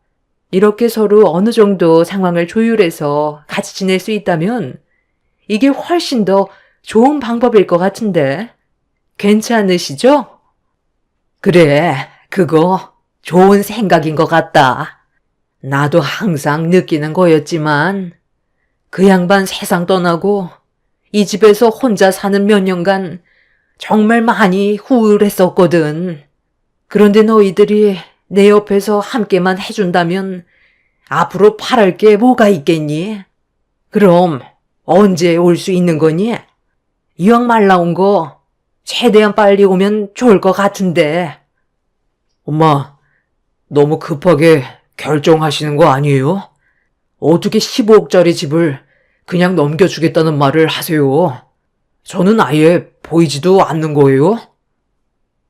이렇게 서로 어느 정도 상황을 조율해서 같이 지낼 수 있다면 이게 훨씬 더 좋은 방법일 것 같은데 괜찮으시죠? 그래, 그거 좋은 생각인 것 같다. 나도 항상 느끼는 거였지만 그 양반 세상 떠나고 이 집에서 혼자 사는 몇 년간 정말 많이 우울했었거든. 그런데 너희들이 내 옆에서 함께만 해준다면 앞으로 바랄 게 뭐가 있겠니? 그럼 언제 올 수 있는 거니? 이왕 말 나온 거 최대한 빨리 오면 좋을 것 같은데. 엄마, 너무 급하게 결정하시는 거 아니에요? 어떻게 15억짜리 집을 그냥 넘겨주겠다는 말을 하세요? 저는 아예 보이지도 않는 거예요?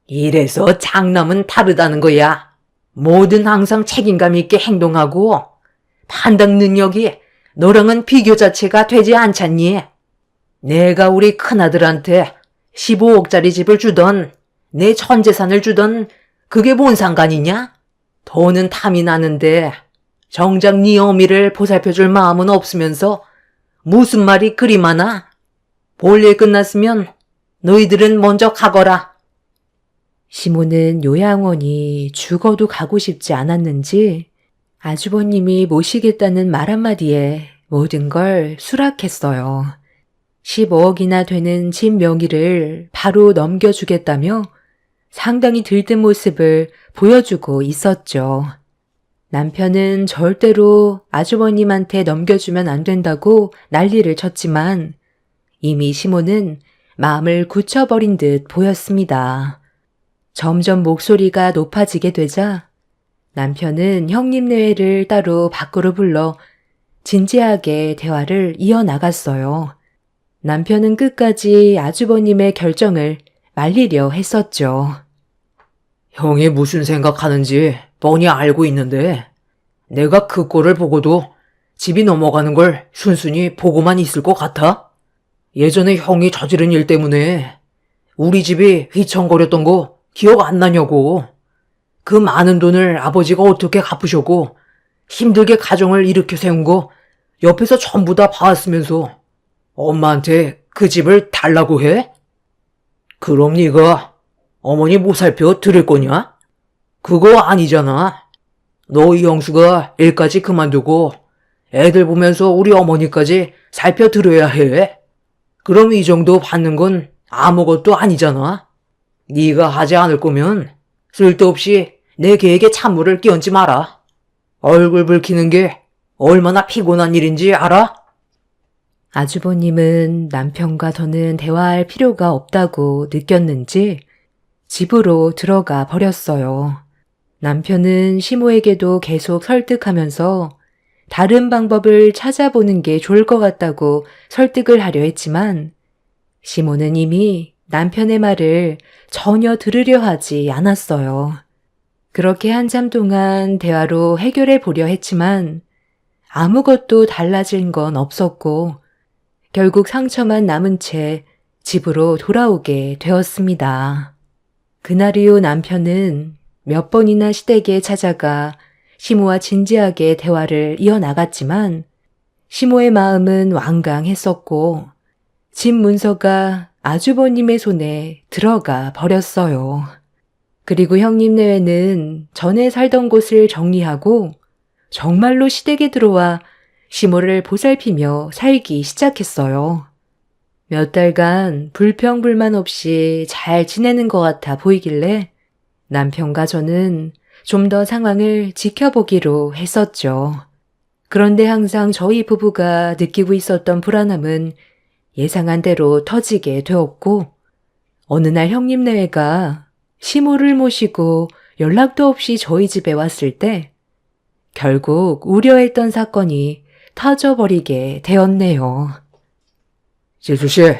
이래서 장남은 다르다는 거야. 뭐든 항상 책임감 있게 행동하고 판단 능력이 너랑은 비교 자체가 되지 않잖니. 내가 우리 큰아들한테 15억짜리 집을 주던 내 전 재산을 주던 그게 뭔 상관이냐? 돈은 탐이 나는데 정작 네 어미를 보살펴줄 마음은 없으면서 무슨 말이 그리 많아? 볼일 끝났으면 너희들은 먼저 가거라. 시모는 요양원이 죽어도 가고 싶지 않았는지 아주버님이 모시겠다는 말 한마디에 모든 걸 수락했어요. 15억이나 되는 집 명의를 바로 넘겨주겠다며 상당히 들뜬 모습을 보여주고 있었죠. 남편은 절대로 아주버님한테 넘겨주면 안 된다고 난리를 쳤지만 이미 시모는 마음을 굳혀버린 듯 보였습니다. 점점 목소리가 높아지게 되자 남편은 형님네회를 따로 밖으로 불러 진지하게 대화를 이어나갔어요. 남편은 끝까지 아주버님의 결정을 말리려 했었죠. 형이 무슨 생각하는지 뻔히 알고 있는데 내가 그 꼴을 보고도 집이 넘어가는 걸 순순히 보고만 있을 것 같아? 예전에 형이 저지른 일 때문에 우리 집이 휘청거렸던 거 기억 안 나냐고. 그 많은 돈을 아버지가 어떻게 갚으셨고 힘들게 가정을 일으켜 세운 거 옆에서 전부 다 봐왔으면서 엄마한테 그 집을 달라고 해? 그럼 네가 어머니 보살펴 드릴 거냐? 그거 아니잖아. 너희 영수가 일까지 그만두고 애들 보면서 우리 어머니까지 살펴드려야 해. 그럼 이 정도 받는 건 아무것도 아니잖아. 네가 하지 않을 거면 쓸데없이 내 계획에 찬물을 끼얹지 마라. 얼굴 붉히는 게 얼마나 피곤한 일인지 알아? 아주버님은 남편과 더는 대화할 필요가 없다고 느꼈는지 집으로 들어가 버렸어요. 남편은 시모에게도 계속 설득하면서 다른 방법을 찾아보는 게 좋을 것 같다고 설득을 하려 했지만 시모는 이미 남편의 말을 전혀 들으려 하지 않았어요. 그렇게 한참 동안 대화로 해결해 보려 했지만 아무것도 달라진 건 없었고 결국 상처만 남은 채 집으로 돌아오게 되었습니다. 그날 이후 남편은 몇 번이나 시댁에 찾아가 시모와 진지하게 대화를 이어나갔지만 시모의 마음은 완강했었고 집 문서가 아주버님의 손에 들어가 버렸어요. 그리고 형님네회는 전에 살던 곳을 정리하고 정말로 시댁에 들어와 시모를 보살피며 살기 시작했어요. 몇 달간 불평불만 없이 잘 지내는 것 같아 보이길래 남편과 저는 좀 더 상황을 지켜보기로 했었죠. 그런데 항상 저희 부부가 느끼고 있었던 불안함은 예상한 대로 터지게 되었고 어느 날 형님네회가 시모를 모시고 연락도 없이 저희 집에 왔을 때 결국 우려했던 사건이 터져버리게 되었네요. 지수씨,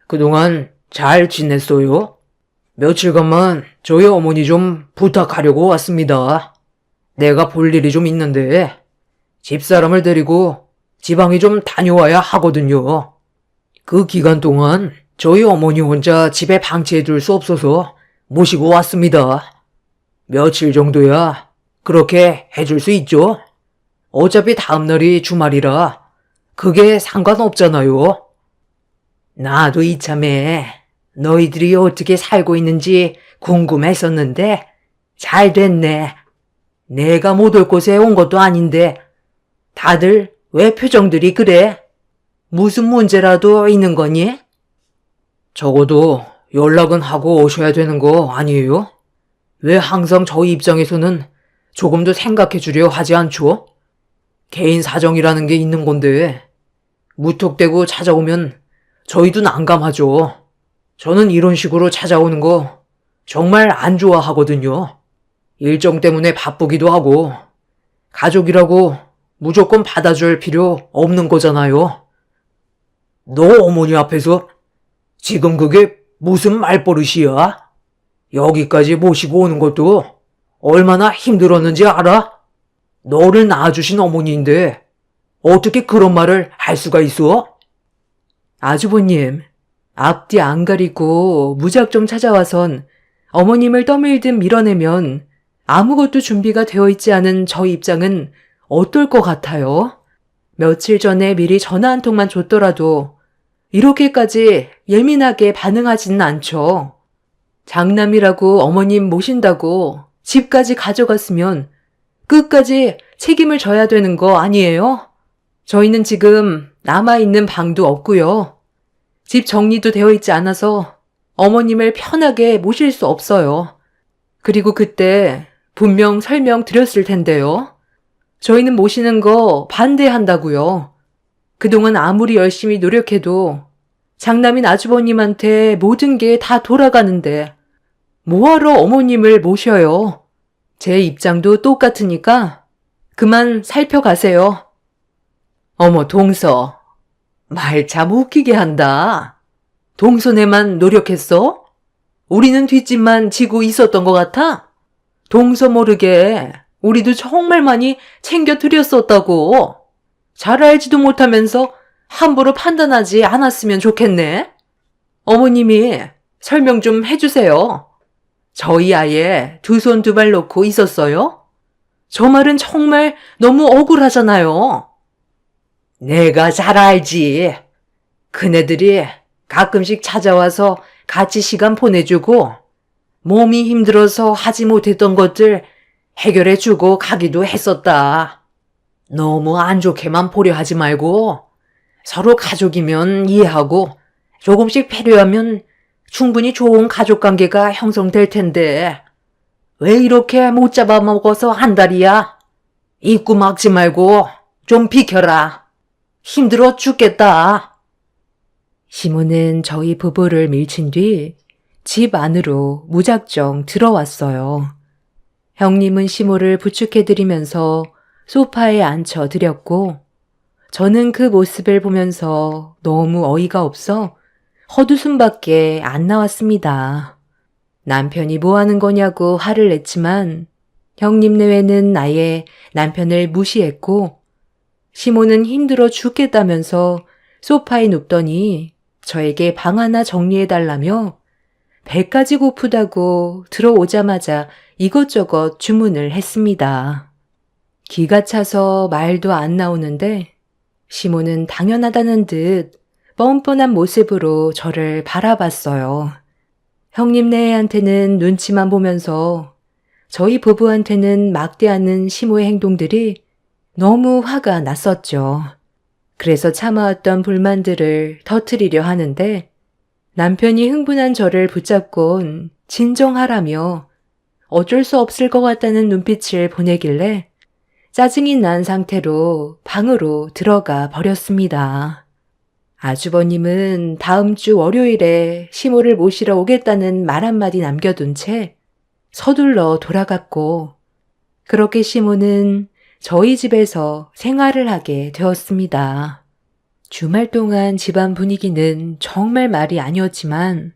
그동안 잘 지냈어요? 며칠간만 저희 어머니 좀 부탁하려고 왔습니다. 내가 볼 일이 좀 있는데 집사람을 데리고 지방에 좀 다녀와야 하거든요. 그 기간 동안 저희 어머니 혼자 집에 방치해둘 수 없어서 모시고 왔습니다. 며칠 정도야 그렇게 해줄 수 있죠? 어차피 다음날이 주말이라 그게 상관없잖아요. 나도 이참에 너희들이 어떻게 살고 있는지 궁금했었는데 잘 됐네. 내가 못 올 곳에 온 것도 아닌데 다들 왜 표정들이 그래? 무슨 문제라도 있는 거니? 적어도 연락은 하고 오셔야 되는 거 아니에요? 왜 항상 저희 입장에서는 조금 더 생각해 주려 하지 않죠? 개인 사정이라는 게 있는 건데 무턱대고 찾아오면 저희도 난감하죠. 저는 이런 식으로 찾아오는 거 정말 안 좋아하거든요. 일정 때문에 바쁘기도 하고 가족이라고 무조건 받아줄 필요 없는 거잖아요. 너 어머니 앞에서 지금 그게 무슨 말버릇이야? 여기까지 모시고 오는 것도 얼마나 힘들었는지 알아? 너를 낳아주신 어머니인데 어떻게 그런 말을 할 수가 있어? 아주버님, 앞뒤 안 가리고 무작정 찾아와선 어머님을 떠밀듯 밀어내면 아무것도 준비가 되어 있지 않은 저희 입장은 어떨 것 같아요? 며칠 전에 미리 전화 한 통만 줬더라도 이렇게까지 예민하게 반응하지는 않죠. 장남이라고 어머님 모신다고 집까지 가져갔으면 끝까지 책임을 져야 되는 거 아니에요? 저희는 지금 남아있는 방도 없고요. 집 정리도 되어 있지 않아서 어머님을 편하게 모실 수 없어요. 그리고 그때 분명 설명드렸을 텐데요. 저희는 모시는 거 반대한다고요. 그동안 아무리 열심히 노력해도 장남인 아주버님한테 모든 게 다 돌아가는데 뭐하러 어머님을 모셔요? 제 입장도 똑같으니까 그만 살펴가세요. 어머, 동서. 말 참 웃기게 한다. 동서네만 노력했어? 우리는 뒷짐만 지고 있었던 것 같아? 동서 모르게 우리도 정말 많이 챙겨드렸었다고. 잘 알지도 못하면서 함부로 판단하지 않았으면 좋겠네. 어머님이 설명 좀 해주세요. 저희 아예 두 손 두 발 놓고 있었어요? 저 말은 정말 너무 억울하잖아요. 내가 잘 알지. 그네들이 가끔씩 찾아와서 같이 시간 보내주고 몸이 힘들어서 하지 못했던 것들 해결해주고 가기도 했었다. 너무 안 좋게만 보려 하지 말고 서로 가족이면 이해하고 조금씩 필요하면 충분히 좋은 가족관계가 형성될 텐데 왜 이렇게 못 잡아먹어서 한달이야? 입구 막지 말고 좀 비켜라. 힘들어 죽겠다. 시모는 저희 부부를 밀친 뒤 집 안으로 무작정 들어왔어요. 형님은 시모를 부축해드리면서 소파에 앉혀드렸고 저는 그 모습을 보면서 너무 어이가 없어 헛웃음밖에 안 나왔습니다. 남편이 뭐 하는 거냐고 화를 냈지만 형님 내외는 아예 남편을 무시했고 시모는 힘들어 죽겠다면서 소파에 눕더니 저에게 방 하나 정리해달라며 배까지 고프다고 들어오자마자 이것저것 주문을 했습니다. 기가 차서 말도 안 나오는데 시모는 당연하다는 듯 뻔뻔한 모습으로 저를 바라봤어요. 형님네한테는 눈치만 보면서 저희 부부한테는 막대하는 시모의 행동들이 너무 화가 났었죠. 그래서 참아왔던 불만들을 터뜨리려 하는데 남편이 흥분한 저를 붙잡곤 진정하라며 어쩔 수 없을 것 같다는 눈빛을 보내길래 짜증이 난 상태로 방으로 들어가 버렸습니다. 아주버님은 다음 주 월요일에 시모를 모시러 오겠다는 말 한마디 남겨둔 채 서둘러 돌아갔고 그렇게 시모는 저희 집에서 생활을 하게 되었습니다. 주말 동안 집안 분위기는 정말 말이 아니었지만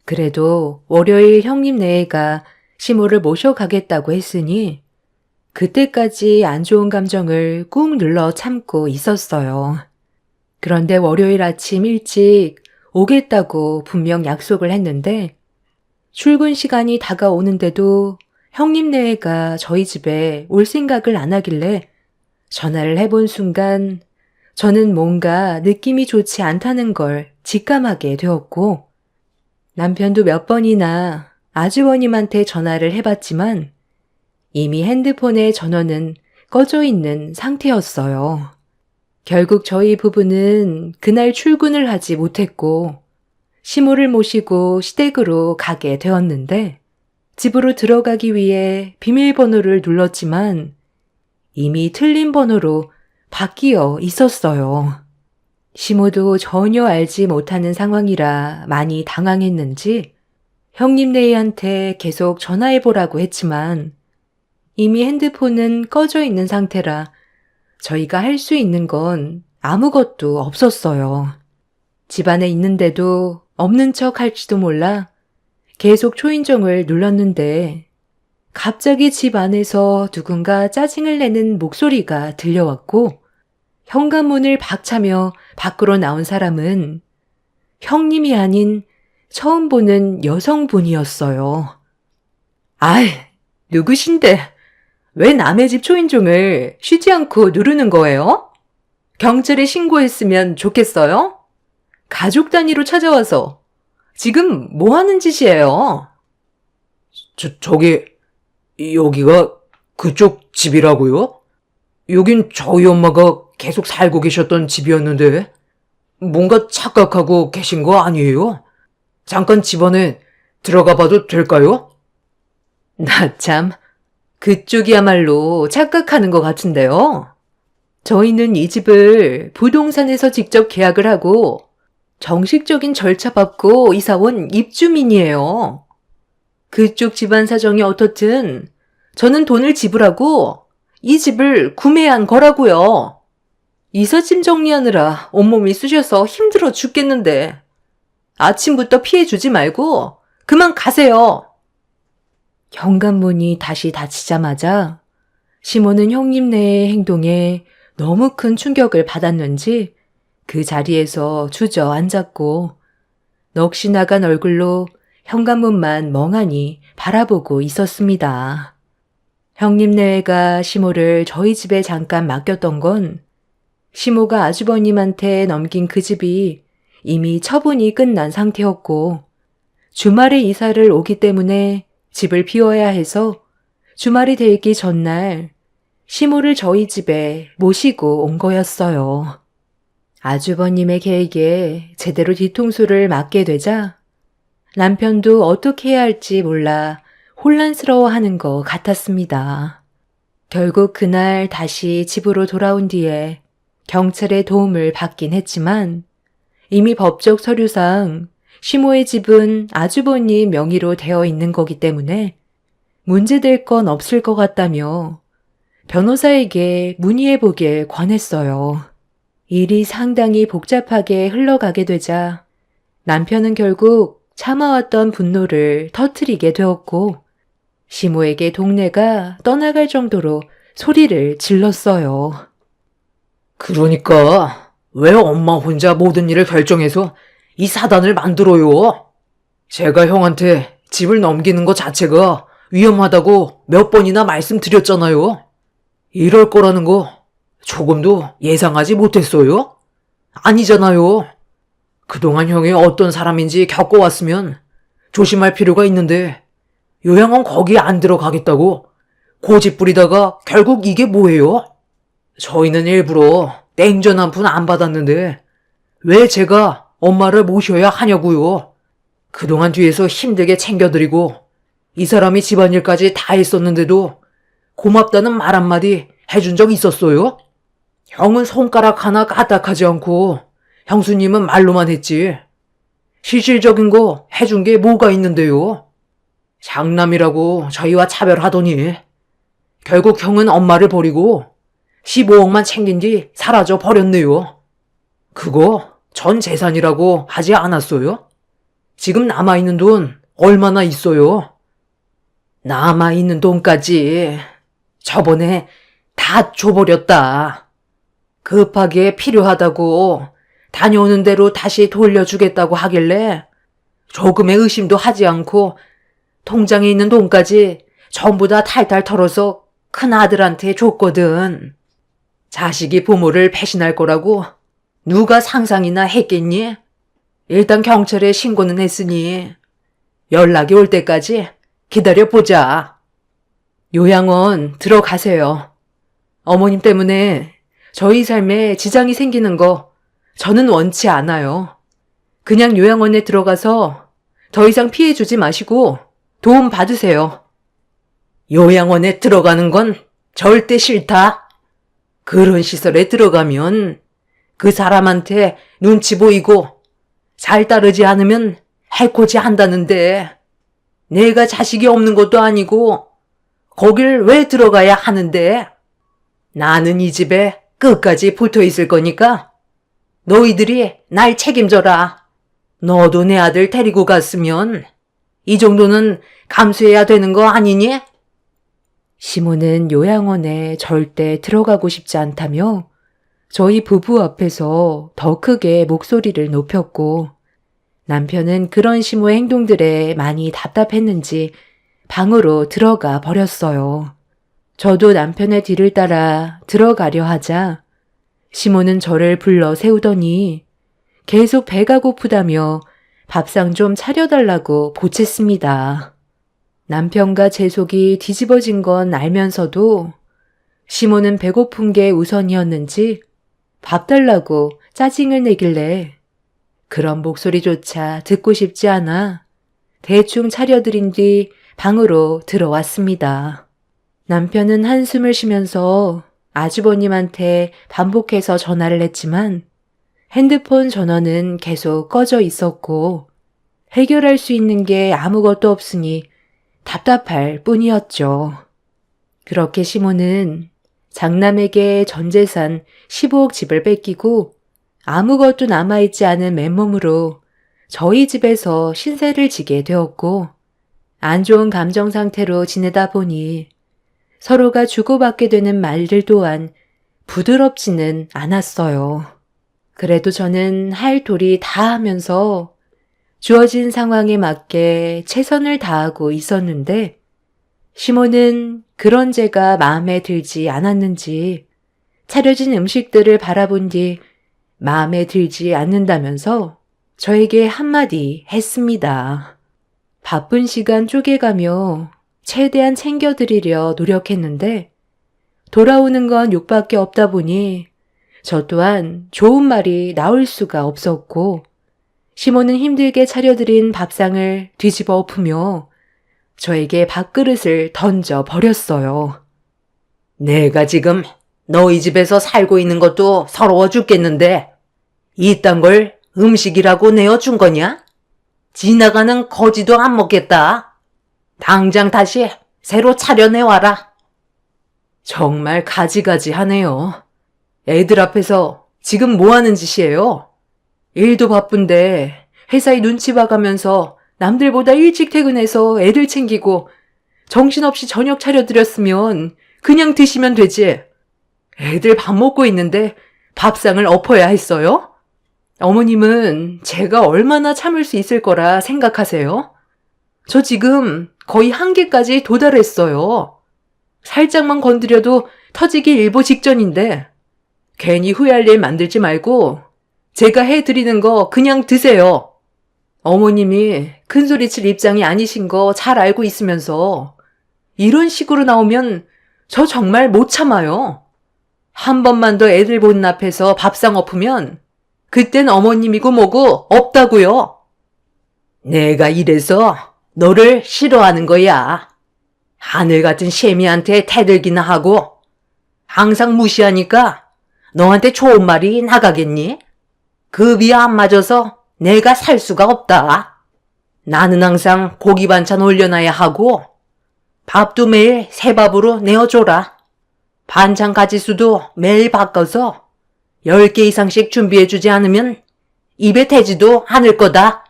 그래도 월요일 형님 내외가 시모를 모셔가겠다고 했으니 그때까지 안 좋은 감정을 꾹 눌러 참고 있었어요. 그런데 월요일 아침 일찍 오겠다고 분명 약속을 했는데 출근 시간이 다가오는데도 형님네가 저희 집에 올 생각을 안 하길래 전화를 해본 순간 저는 뭔가 느낌이 좋지 않다는 걸 직감하게 되었고 남편도 몇 번이나 아주버님한테 전화를 해봤지만 이미 핸드폰의 전원은 꺼져 있는 상태였어요. 결국 저희 부부는 그날 출근을 하지 못했고 시모를 모시고 시댁으로 가게 되었는데 집으로 들어가기 위해 비밀번호를 눌렀지만 이미 틀린 번호로 바뀌어 있었어요. 시모도 전혀 알지 못하는 상황이라 많이 당황했는지 형님네한테 계속 전화해보라고 했지만 이미 핸드폰은 꺼져 있는 상태라 저희가 할 수 있는 건 아무것도 없었어요. 집안에 있는데도 없는 척 할지도 몰라 계속 초인종을 눌렀는데 갑자기 집 안에서 누군가 짜증을 내는 목소리가 들려왔고 현관문을 박차며 밖으로 나온 사람은 형님이 아닌 처음 보는 여성분이었어요. 아이, 누구신데 왜 남의 집 초인종을 쉬지 않고 누르는 거예요? 경찰에 신고했으면 좋겠어요? 가족 단위로 찾아와서 지금 뭐 하는 짓이에요? 저기, 여기가 그쪽 집이라고요? 여긴 저희 엄마가 계속 살고 계셨던 집이었는데, 뭔가 착각하고 계신 거 아니에요? 잠깐 집안에 들어가 봐도 될까요? 나 참, 그쪽이야말로 착각하는 것 같은데요. 저희는 이 집을 부동산에서 직접 계약을 하고 정식적인 절차 밟고 이사 온 입주민이에요. 그쪽 집안 사정이 어떻든 저는 돈을 지불하고 이 집을 구매한 거라고요. 이삿짐 정리하느라 온몸이 쑤셔서 힘들어 죽겠는데 아침부터 피해주지 말고 그만 가세요. 현관문이 다시 닫히자마자 시모는 형님네의 행동에 너무 큰 충격을 받았는지 그 자리에서 주저앉았고 넋이 나간 얼굴로 현관문만 멍하니 바라보고 있었습니다. 형님네가 시모를 저희 집에 잠깐 맡겼던 건 시모가 아주버님한테 넘긴 그 집이 이미 처분이 끝난 상태였고 주말에 이사를 오기 때문에 집을 비워야 해서 주말이 되기 전날 시모를 저희 집에 모시고 온 거였어요. 아주버님의 계획에 제대로 뒤통수를 맞게 되자 남편도 어떻게 해야 할지 몰라 혼란스러워하는 것 같았습니다. 결국 그날 다시 집으로 돌아온 뒤에 경찰의 도움을 받긴 했지만 이미 법적 서류상 시모의 집은 아주버님 명의로 되어 있는 거기 때문에 문제될 건 없을 것 같다며 변호사에게 문의해보길 권했어요. 일이 상당히 복잡하게 흘러가게 되자 남편은 결국 참아왔던 분노를 터뜨리게 되었고 시모에게 동네가 떠나갈 정도로 소리를 질렀어요. 그러니까 왜 엄마 혼자 모든 일을 결정해서 이 사단을 만들어요? 제가 형한테 집을 넘기는 것 자체가 위험하다고 몇 번이나 말씀드렸잖아요. 이럴 거라는 거 조금도 예상하지 못했어요? 아니잖아요. 그동안 형이 어떤 사람인지 겪어왔으면 조심할 필요가 있는데 요양원 거기 안 들어가겠다고 고집 부리다가 결국 이게 뭐예요? 저희는 일부러 땡전 한 푼 안 받았는데 왜 제가 엄마를 모셔야 하냐고요. 그동안 뒤에서 힘들게 챙겨드리고 이 사람이 집안일까지 다 했었는데도 고맙다는 말 한마디 해준 적 있었어요? 형은 손가락 하나 까딱하지 않고 형수님은 말로만 했지. 실질적인 거 해준 게 뭐가 있는데요. 장남이라고 저희와 차별하더니 결국 형은 엄마를 버리고 15억만 챙긴 뒤 사라져 버렸네요. 그거 전 재산이라고 하지 않았어요? 지금 남아있는 돈 얼마나 있어요? 남아있는 돈까지 저번에 다 줘버렸다. 급하게 필요하다고 다녀오는 대로 다시 돌려주겠다고 하길래 조금의 의심도 하지 않고 통장에 있는 돈까지 전부 다 탈탈 털어서 큰 아들한테 줬거든. 자식이 부모를 배신할 거라고 누가 상상이나 했겠니? 일단 경찰에 신고는 했으니 연락이 올 때까지 기다려보자. 요양원 들어가세요. 어머님 때문에 저희 삶에 지장이 생기는 거 저는 원치 않아요. 그냥 요양원에 들어가서 더 이상 피해 주지 마시고 도움 받으세요. 요양원에 들어가는 건 절대 싫다. 그런 시설에 들어가면 그 사람한테 눈치 보이고 잘 따르지 않으면 해코지 한다는데 내가 자식이 없는 것도 아니고 거길 왜 들어가야 하는데? 나는 이 집에 끝까지 붙어 있을 거니까 너희들이 날 책임져라. 너도 내 아들 데리고 갔으면 이 정도는 감수해야 되는 거 아니니? 시모는 요양원에 절대 들어가고 싶지 않다며 저희 부부 앞에서 더 크게 목소리를 높였고 남편은 그런 시모의 행동들에 많이 답답했는지 방으로 들어가 버렸어요. 저도 남편의 뒤를 따라 들어가려 하자 시모는 저를 불러 세우더니 계속 배가 고프다며 밥상 좀 차려달라고 보챘습니다. 남편과 제 속이 뒤집어진 건 알면서도 시모는 배고픈 게 우선이었는지 밥 달라고 짜증을 내길래 그런 목소리조차 듣고 싶지 않아 대충 차려드린 뒤 방으로 들어왔습니다. 남편은 한숨을 쉬면서 아주버님한테 반복해서 전화를 했지만 핸드폰 전원은 계속 꺼져 있었고 해결할 수 있는 게 아무것도 없으니 답답할 뿐이었죠. 그렇게 시모는 장남에게 전 재산 15억 집을 뺏기고 아무것도 남아있지 않은 맨몸으로 저희 집에서 신세를 지게 되었고 안 좋은 감정 상태로 지내다 보니 서로가 주고받게 되는 말들 또한 부드럽지는 않았어요. 그래도 저는 할 도리 다 하면서 주어진 상황에 맞게 최선을 다하고 있었는데 시모는 그런 제가 마음에 들지 않았는지 차려진 음식들을 바라본 뒤 마음에 들지 않는다면서 저에게 한마디 했습니다. 바쁜 시간 쪼개가며 최대한 챙겨드리려 노력했는데 돌아오는 건 욕밖에 없다 보니 저 또한 좋은 말이 나올 수가 없었고 시모는 힘들게 차려드린 밥상을 뒤집어 엎으며 저에게 밥그릇을 던져 버렸어요. 내가 지금 너희 집에서 살고 있는 것도 서러워 죽겠는데 이딴 걸 음식이라고 내어준 거냐? 지나가는 거지도 안 먹겠다. 당장 다시 새로 차려내와라. 정말 가지가지 하네요. 애들 앞에서 지금 뭐 하는 짓이에요? 일도 바쁜데 회사에 눈치 봐가면서 남들보다 일찍 퇴근해서 애들 챙기고 정신없이 저녁 차려드렸으면 그냥 드시면 되지. 애들 밥 먹고 있는데 밥상을 엎어야 했어요? 어머님은 제가 얼마나 참을 수 있을 거라 생각하세요? 저 지금 거의 한계까지 도달했어요. 살짝만 건드려도 터지기 일보 직전인데 괜히 후회할 일 만들지 말고 제가 해드리는 거 그냥 드세요. 어머님이 큰소리칠 입장이 아니신 거 잘 알고 있으면서 이런 식으로 나오면 저 정말 못 참아요. 한 번만 더 애들 보는 앞에서 밥상 엎으면 그땐 어머님이고 뭐고 없다고요. 내가 이래서 너를 싫어하는 거야. 하늘 같은 셰미한테 태들기나 하고 항상 무시하니까 너한테 좋은 말이 나가겠니? 급이 안 맞아서 내가 살 수가 없다. 나는 항상 고기 반찬 올려놔야 하고 밥도 매일 새 밥으로 내어줘라. 반찬 가지수도 매일 바꿔서 10개 이상씩 준비해주지 않으면 입에 대지도 않을 거다.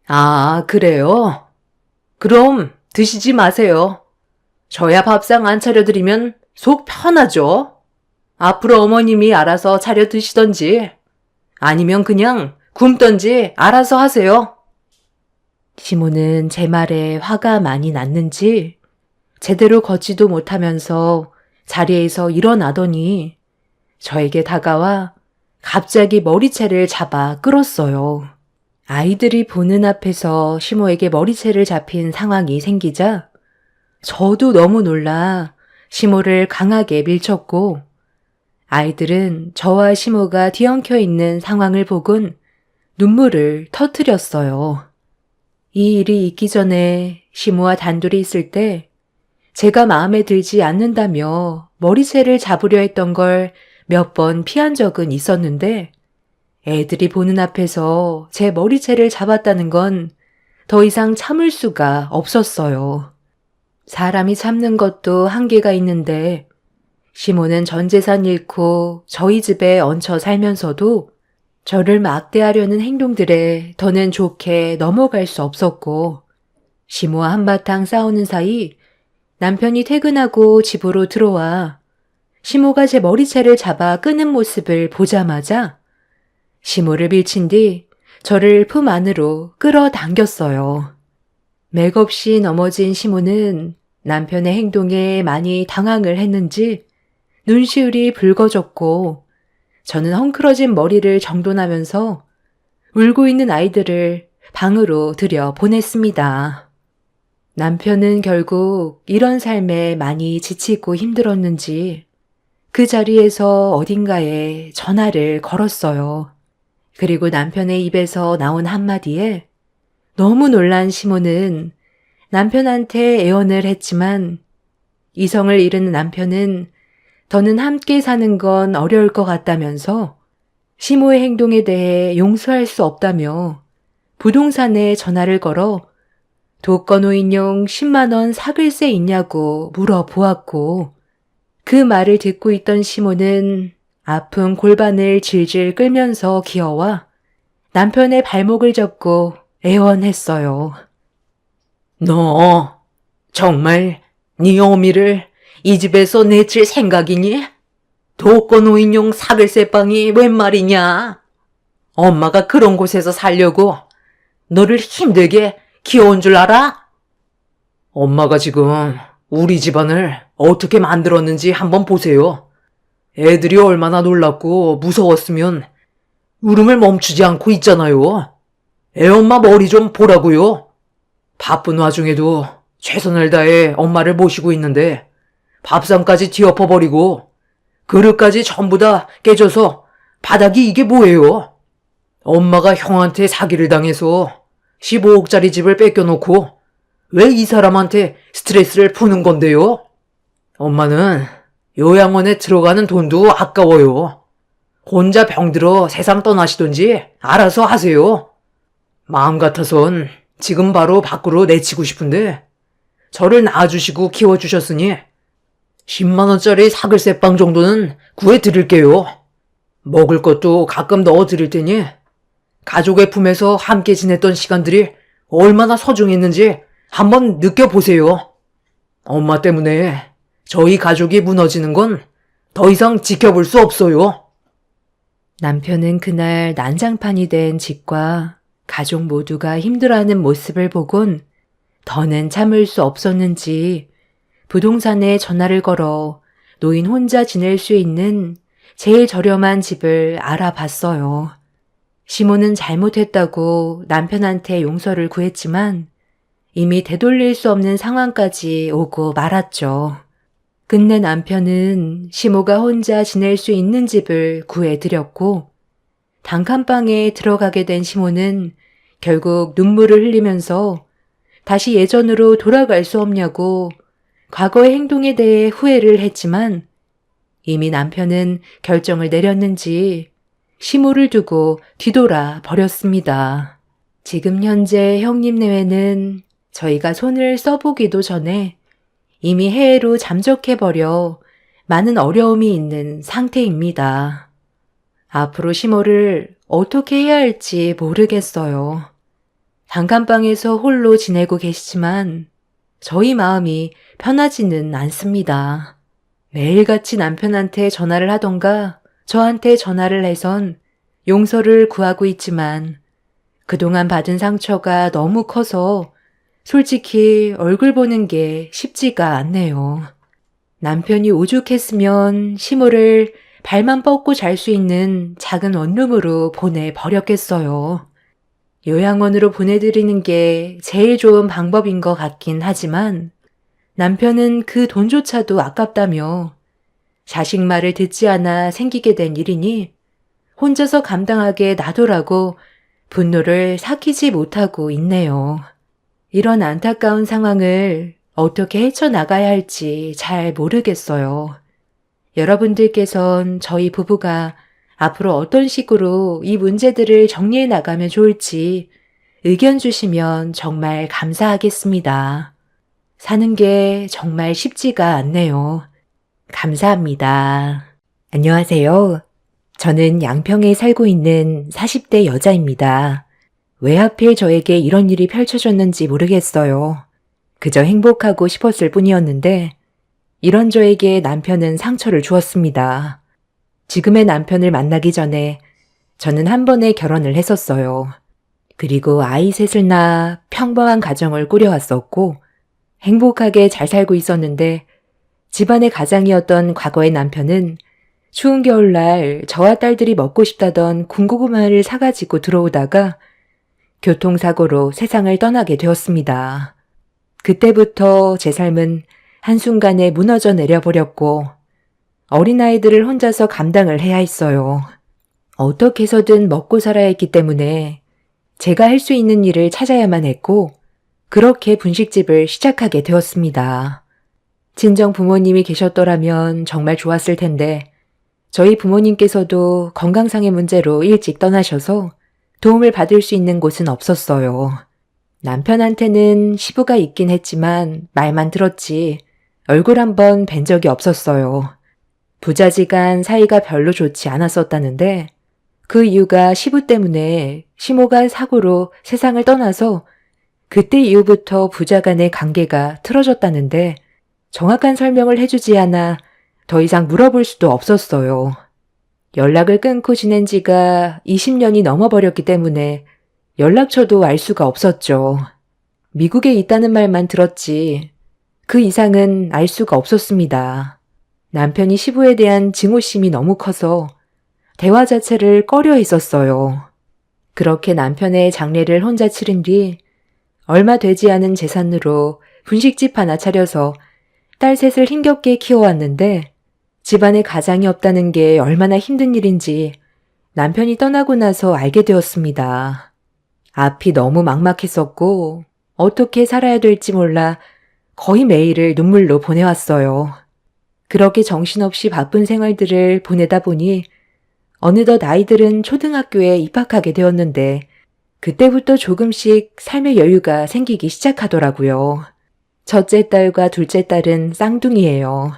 아, 그래요? 그럼 드시지 마세요. 저야 밥상 안 차려드리면 속 편하죠. 앞으로 어머님이 알아서 차려 드시던지 아니면 그냥 굶던지 알아서 하세요. 시모는 제 말에 화가 많이 났는지 제대로 걷지도 못하면서 자리에서 일어나더니 저에게 다가와 갑자기 머리채를 잡아 끌었어요. 아이들이 보는 앞에서 시모에게 머리채를 잡힌 상황이 생기자 저도 너무 놀라 시모를 강하게 밀쳤고 아이들은 저와 시모가 뒤엉켜 있는 상황을 보곤 눈물을 터뜨렸어요. 이 일이 있기 전에 시모와 단둘이 있을 때 제가 마음에 들지 않는다며 머리채를 잡으려 했던 걸 몇 번 피한 적은 있었는데 애들이 보는 앞에서 제 머리채를 잡았다는 건 더 이상 참을 수가 없었어요. 사람이 참는 것도 한계가 있는데 시모는 전 재산 잃고 저희 집에 얹혀 살면서도 저를 막대하려는 행동들에 더는 좋게 넘어갈 수 없었고 시모와 한바탕 싸우는 사이 남편이 퇴근하고 집으로 들어와 시모가 제 머리채를 잡아 끄는 모습을 보자마자 시모를 밀친 뒤 저를 품 안으로 끌어당겼어요. 맥없이 넘어진 시모는 남편의 행동에 많이 당황을 했는지 눈시울이 붉어졌고 저는 헝클어진 머리를 정돈하면서 울고 있는 아이들을 방으로 들여 보냈습니다. 남편은 결국 이런 삶에 많이 지치고 힘들었는지 그 자리에서 어딘가에 전화를 걸었어요. 그리고 남편의 입에서 나온 한마디에 너무 놀란 시모는 남편한테 애원을 했지만 이성을 잃은 남편은 더는 함께 사는 건 어려울 것 같다면서 시모의 행동에 대해 용서할 수 없다며 부동산에 전화를 걸어 독거노인용 10만 원 사글세 있냐고 물어보았고 그 말을 듣고 있던 시모는 아픈 골반을 질질 끌면서 기어와 남편의 발목을 잡고 애원했어요. 너 정말 네 어미를 이 집에서 내칠 생각이니? 독거노인용 사글세빵이 웬 말이냐? 엄마가 그런 곳에서 살려고 너를 힘들게 키워온 줄 알아? 엄마가 지금 우리 집안을 어떻게 만들었는지 한번 보세요. 애들이 얼마나 놀랍고 무서웠으면 울음을 멈추지 않고 있잖아요. 애엄마 머리 좀 보라고요. 바쁜 와중에도 최선을 다해 엄마를 모시고 있는데 밥상까지 뒤엎어버리고 그릇까지 전부 다 깨져서 바닥이 이게 뭐예요? 엄마가 형한테 사기를 당해서 15억짜리 집을 뺏겨놓고 왜 이 사람한테 스트레스를 푸는 건데요? 엄마는 요양원에 들어가는 돈도 아까워요. 혼자 병들어 세상 떠나시던지 알아서 하세요. 마음 같아선 지금 바로 밖으로 내치고 싶은데 저를 낳아주시고 키워주셨으니 10만 원짜리 사글세빵 정도는 구해드릴게요. 먹을 것도 가끔 넣어드릴 테니 가족의 품에서 함께 지냈던 시간들이 얼마나 소중했는지 한번 느껴보세요. 엄마 때문에 저희 가족이 무너지는 건 더 이상 지켜볼 수 없어요. 남편은 그날 난장판이 된 집과 가족 모두가 힘들어하는 모습을 보곤 더는 참을 수 없었는지 부동산에 전화를 걸어 노인 혼자 지낼 수 있는 제일 저렴한 집을 알아봤어요. 시모는 잘못했다고 남편한테 용서를 구했지만 이미 되돌릴 수 없는 상황까지 오고 말았죠. 끝내 남편은 시모가 혼자 지낼 수 있는 집을 구해드렸고 단칸방에 들어가게 된 시모는 결국 눈물을 흘리면서 다시 예전으로 돌아갈 수 없냐고 과거의 행동에 대해 후회를 했지만 이미 남편은 결정을 내렸는지 시모를 두고 뒤돌아 버렸습니다. 지금 현재 형님 내외는 저희가 손을 써보기도 전에 이미 해외로 잠적해버려 많은 어려움이 있는 상태입니다. 앞으로 시모를 어떻게 해야 할지 모르겠어요. 단칸방에서 홀로 지내고 계시지만 저희 마음이 편하지는 않습니다. 매일같이 남편한테 전화를 하던가 저한테 전화를 해선 용서를 구하고 있지만 그동안 받은 상처가 너무 커서 솔직히 얼굴 보는 게 쉽지가 않네요. 남편이 오죽했으면 시모를 발만 뻗고 잘 수 있는 작은 원룸으로 보내버렸겠어요. 요양원으로 보내드리는 게 제일 좋은 방법인 것 같긴 하지만 남편은 그 돈조차도 아깝다며 자식 말을 듣지 않아 생기게 된 일이니 혼자서 감당하게 놔두라고 분노를 삭히지 못하고 있네요. 이런 안타까운 상황을 어떻게 헤쳐나가야 할지 잘 모르겠어요. 여러분들께선 저희 부부가 앞으로 어떤 식으로 이 문제들을 정리해 나가면 좋을지 의견 주시면 정말 감사하겠습니다. 사는 게 정말 쉽지가 않네요. 감사합니다. 안녕하세요. 저는 양평에 살고 있는 40대 여자입니다. 왜 하필 저에게 이런 일이 펼쳐졌는지 모르겠어요. 그저 행복하고 싶었을 뿐이었는데 이런 저에게 남편은 상처를 주었습니다. 지금의 남편을 만나기 전에 저는 한 번에 결혼을 했었어요. 그리고 아이 셋을 낳아 평범한 가정을 꾸려왔었고 행복하게 잘 살고 있었는데 집안의 가장이었던 과거의 남편은 추운 겨울날 저와 딸들이 먹고 싶다던 군고구마를 사가지고 들어오다가 교통사고로 세상을 떠나게 되었습니다. 그때부터 제 삶은 한순간에 무너져 내려버렸고 어린아이들을 혼자서 감당을 해야 했어요. 어떻게 해서든 먹고 살아야 했기 때문에 제가 할 수 있는 일을 찾아야만 했고 그렇게 분식집을 시작하게 되었습니다. 친정 부모님이 계셨더라면 정말 좋았을 텐데 저희 부모님께서도 건강상의 문제로 일찍 떠나셔서 도움을 받을 수 있는 곳은 없었어요. 남편한테는 시부가 있긴 했지만 말만 들었지 얼굴 한번 뵌 적이 없었어요. 부자지간 사이가 별로 좋지 않았었다는데 그 이유가 시부 때문에 시모가 사고로 세상을 떠나서 그때 이후부터 부자 간의 관계가 틀어졌다는데 정확한 설명을 해주지 않아 더 이상 물어볼 수도 없었어요. 연락을 끊고 지낸 지가 20년이 넘어버렸기 때문에 연락처도 알 수가 없었죠. 미국에 있다는 말만 들었지 그 이상은 알 수가 없었습니다. 남편이 시부에 대한 증오심이 너무 커서 대화 자체를 꺼려 했었어요. 그렇게 남편의 장례를 혼자 치른 뒤 얼마 되지 않은 재산으로 분식집 하나 차려서 딸 셋을 힘겹게 키워왔는데 집안에 가장이 없다는 게 얼마나 힘든 일인지 남편이 떠나고 나서 알게 되었습니다. 앞이 너무 막막했었고 어떻게 살아야 될지 몰라 거의 매일을 눈물로 보내왔어요. 그렇게 정신없이 바쁜 생활들을 보내다 보니 어느덧 아이들은 초등학교에 입학하게 되었는데 그때부터 조금씩 삶의 여유가 생기기 시작하더라고요. 첫째 딸과 둘째 딸은 쌍둥이예요.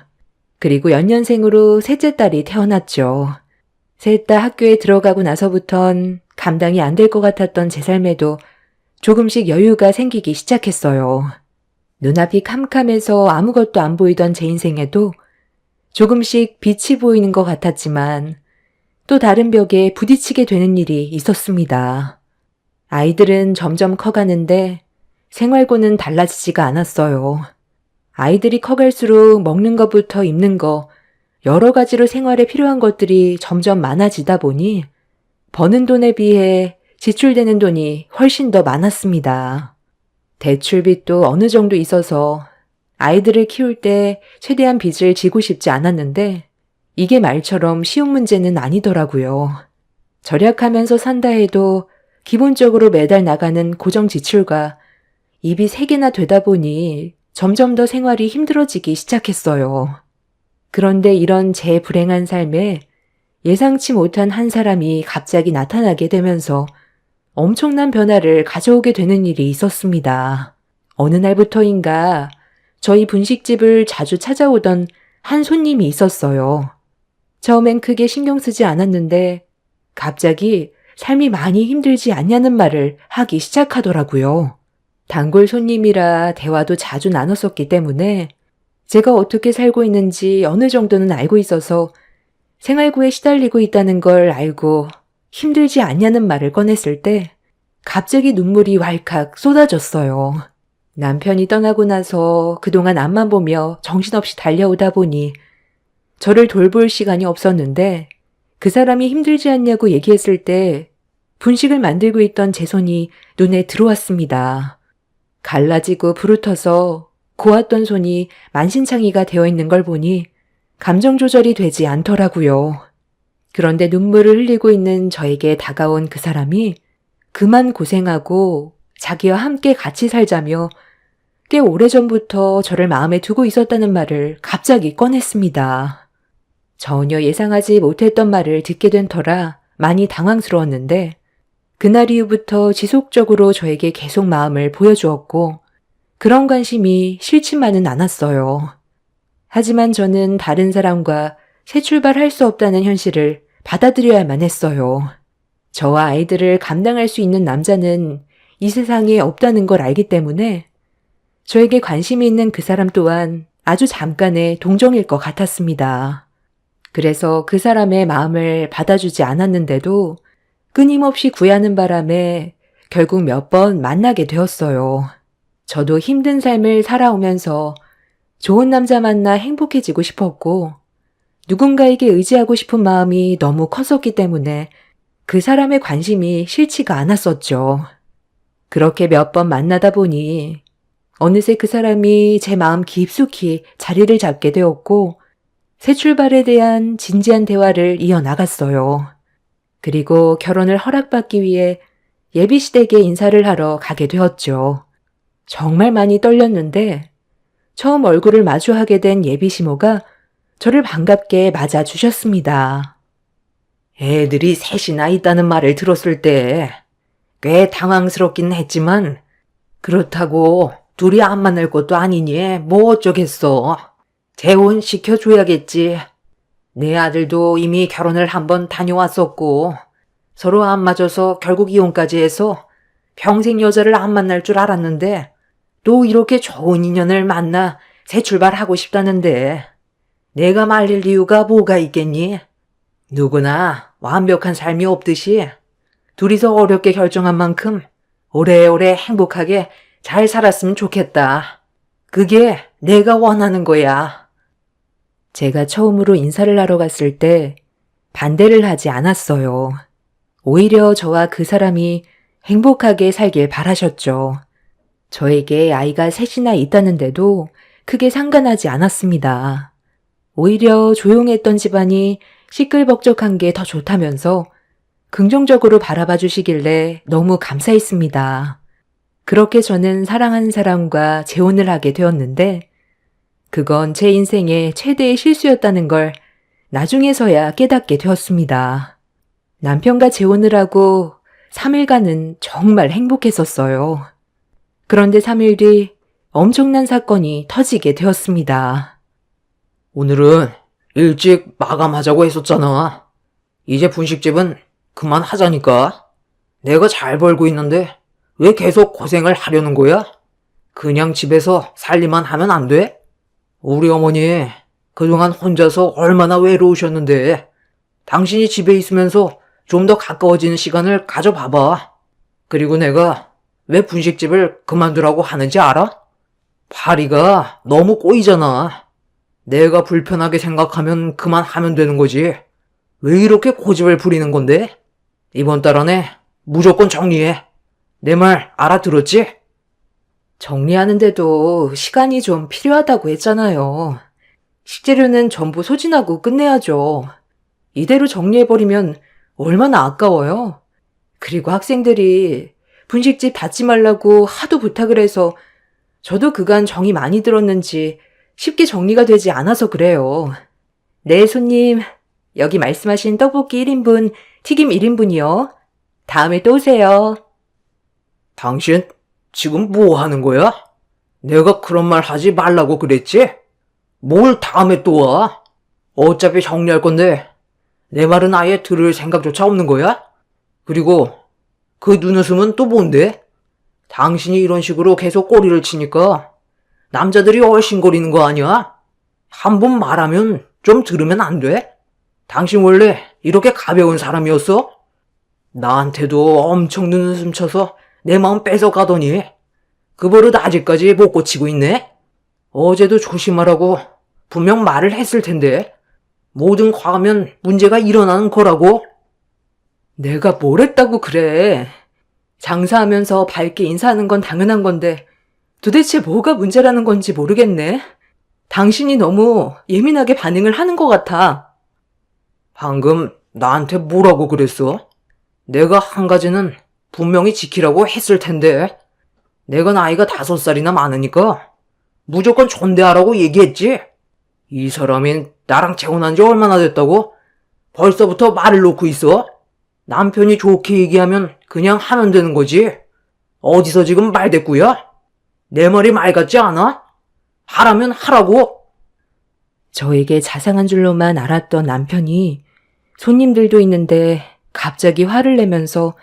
그리고 연년생으로 셋째 딸이 태어났죠. 셋 다 학교에 들어가고 나서부턴 감당이 안 될 것 같았던 제 삶에도 조금씩 여유가 생기기 시작했어요. 눈앞이 캄캄해서 아무것도 안 보이던 제 인생에도 조금씩 빛이 보이는 것 같았지만 또 다른 벽에 부딪히게 되는 일이 있었습니다. 아이들은 점점 커가는데 생활고는 달라지지가 않았어요. 아이들이 커갈수록 먹는 것부터 입는 거, 여러 가지로 생활에 필요한 것들이 점점 많아지다 보니 버는 돈에 비해 지출되는 돈이 훨씬 더 많았습니다. 대출빚도 어느 정도 있어서 아이들을 키울 때 최대한 빚을 지고 싶지 않았는데 이게 말처럼 쉬운 문제는 아니더라고요. 절약하면서 산다 해도 기본적으로 매달 나가는 고정 지출과 입이 3개나 되다 보니 점점 더 생활이 힘들어지기 시작했어요. 그런데 이런 제 불행한 삶에 예상치 못한 한 사람이 갑자기 나타나게 되면서 엄청난 변화를 가져오게 되는 일이 있었습니다. 어느 날부터인가 저희 분식집을 자주 찾아오던 한 손님이 있었어요. 처음엔 크게 신경 쓰지 않았는데 갑자기 삶이 많이 힘들지 않냐는 말을 하기 시작하더라고요. 단골 손님이라 대화도 자주 나눴었기 때문에 제가 어떻게 살고 있는지 어느 정도는 알고 있어서 생활고에 시달리고 있다는 걸 알고 힘들지 않냐는 말을 꺼냈을 때 갑자기 눈물이 왈칵 쏟아졌어요. 남편이 떠나고 나서 그동안 앞만 보며 정신없이 달려오다 보니 저를 돌볼 시간이 없었는데 그 사람이 힘들지 않냐고 얘기했을 때 분식을 만들고 있던 제 손이 눈에 들어왔습니다. 갈라지고 부르터서 고왔던 손이 만신창이가 되어 있는 걸 보니 감정 조절이 되지 않더라고요. 그런데 눈물을 흘리고 있는 저에게 다가온 그 사람이 그만 고생하고 자기와 함께 같이 살자며 꽤 오래전부터 저를 마음에 두고 있었다는 말을 갑자기 꺼냈습니다. 전혀 예상하지 못했던 말을 듣게 된 터라 많이 당황스러웠는데 그날 이후부터 지속적으로 저에게 계속 마음을 보여주었고 그런 관심이 싫지만은 않았어요. 하지만 저는 다른 사람과 새 출발할 수 없다는 현실을 받아들여야만 했어요. 저와 아이들을 감당할 수 있는 남자는 이 세상에 없다는 걸 알기 때문에 저에게 관심이 있는 그 사람 또한 아주 잠깐의 동정일 것 같았습니다. 그래서 그 사람의 마음을 받아주지 않았는데도 끊임없이 구애하는 바람에 결국 몇 번 만나게 되었어요. 저도 힘든 삶을 살아오면서 좋은 남자 만나 행복해지고 싶었고 누군가에게 의지하고 싶은 마음이 너무 컸었기 때문에 그 사람의 관심이 싫지가 않았었죠. 그렇게 몇 번 만나다 보니 어느새 그 사람이 제 마음 깊숙이 자리를 잡게 되었고 새 출발에 대한 진지한 대화를 이어나갔어요. 그리고 결혼을 허락받기 위해 예비시댁에 인사를 하러 가게 되었죠. 정말 많이 떨렸는데 처음 얼굴을 마주하게 된 예비시모가 저를 반갑게 맞아주셨습니다. 애들이 셋이나 있다는 말을 들었을 때 꽤 당황스럽긴 했지만 그렇다고 둘이 안 만날 것도 아니니 뭐 어쩌겠어. 재혼 시켜줘야겠지. 내 아들도 이미 결혼을 한번 다녀왔었고 서로 안 맞아서 결국 이혼까지 해서 평생 여자를 안 만날 줄 알았는데 또 이렇게 좋은 인연을 만나 새 출발하고 싶다는데 내가 말릴 이유가 뭐가 있겠니? 누구나 완벽한 삶이 없듯이 둘이서 어렵게 결정한 만큼 오래오래 행복하게 잘 살았으면 좋겠다. 그게 내가 원하는 거야. 제가 처음으로 인사를 하러 갔을 때 반대를 하지 않았어요. 오히려 저와 그 사람이 행복하게 살길 바라셨죠. 저에게 아이가 셋이나 있다는데도 크게 상관하지 않았습니다. 오히려 조용했던 집안이 시끌벅적한 게 더 좋다면서 긍정적으로 바라봐 주시길래 너무 감사했습니다. 그렇게 저는 사랑하는 사람과 재혼을 하게 되었는데 그건 제 인생의 최대의 실수였다는 걸 나중에서야 깨닫게 되었습니다. 남편과 재혼을 하고 3일간은 정말 행복했었어요. 그런데 3일 뒤 엄청난 사건이 터지게 되었습니다. 오늘은 일찍 마감하자고 했었잖아. 이제 분식집은 그만하자니까. 내가 잘 벌고 있는데 왜 계속 고생을 하려는 거야? 그냥 집에서 살림만 하면 안 돼? 우리 어머니 그동안 혼자서 얼마나 외로우셨는데 당신이 집에 있으면서 좀 더 가까워지는 시간을 가져봐봐. 그리고 내가 왜 분식집을 그만두라고 하는지 알아? 파리가 너무 꼬이잖아. 내가 불편하게 생각하면 그만하면 되는 거지. 왜 이렇게 고집을 부리는 건데? 이번 달 안에 무조건 정리해. 내 말 알아들었지? 정리하는데도 시간이 좀 필요하다고 했잖아요. 식재료는 전부 소진하고 끝내야죠. 이대로 정리해버리면 얼마나 아까워요. 그리고 학생들이 분식집 닫지 말라고 하도 부탁을 해서 저도 그간 정이 많이 들었는지 쉽게 정리가 되지 않아서 그래요. 네, 손님. 여기 말씀하신 떡볶이 1인분, 튀김 1인분이요. 다음에 또 오세요. 당신 지금 뭐 하는 거야? 내가 그런 말 하지 말라고 그랬지? 뭘 다음에 또 와? 어차피 정리할 건데 내 말은 아예 들을 생각조차 없는 거야? 그리고 그 눈웃음은 또 뭔데? 당신이 이런 식으로 계속 꼬리를 치니까 남자들이 얼씬거리는 거 아니야? 한 번 말하면 좀 들으면 안 돼? 당신 원래 이렇게 가벼운 사람이었어? 나한테도 엄청 눈웃음 쳐서 내 마음 뺏어가더니 그 버릇 아직까지 못 고치고 있네? 어제도 조심하라고 분명 말을 했을 텐데 모든 과하면 문제가 일어나는 거라고? 내가 뭘 했다고 그래. 장사하면서 밝게 인사하는 건 당연한 건데 도대체 뭐가 문제라는 건지 모르겠네. 당신이 너무 예민하게 반응을 하는 것 같아. 방금 나한테 뭐라고 그랬어? 내가 한 가지는 분명히 지키라고 했을 텐데 내가 나이가 5살이나 많으니까 무조건 존대하라고 얘기했지? 이 사람이 나랑 재혼한 지 얼마나 됐다고? 벌써부터 말을 놓고 있어? 남편이 좋게 얘기하면 그냥 하면 되는 거지. 어디서 지금 말대꾸야? 내 말이 말 같지 않아? 하라면 하라고. 저에게 자상한 줄로만 알았던 남편이 손님들도 있는데 갑자기 화를 내면서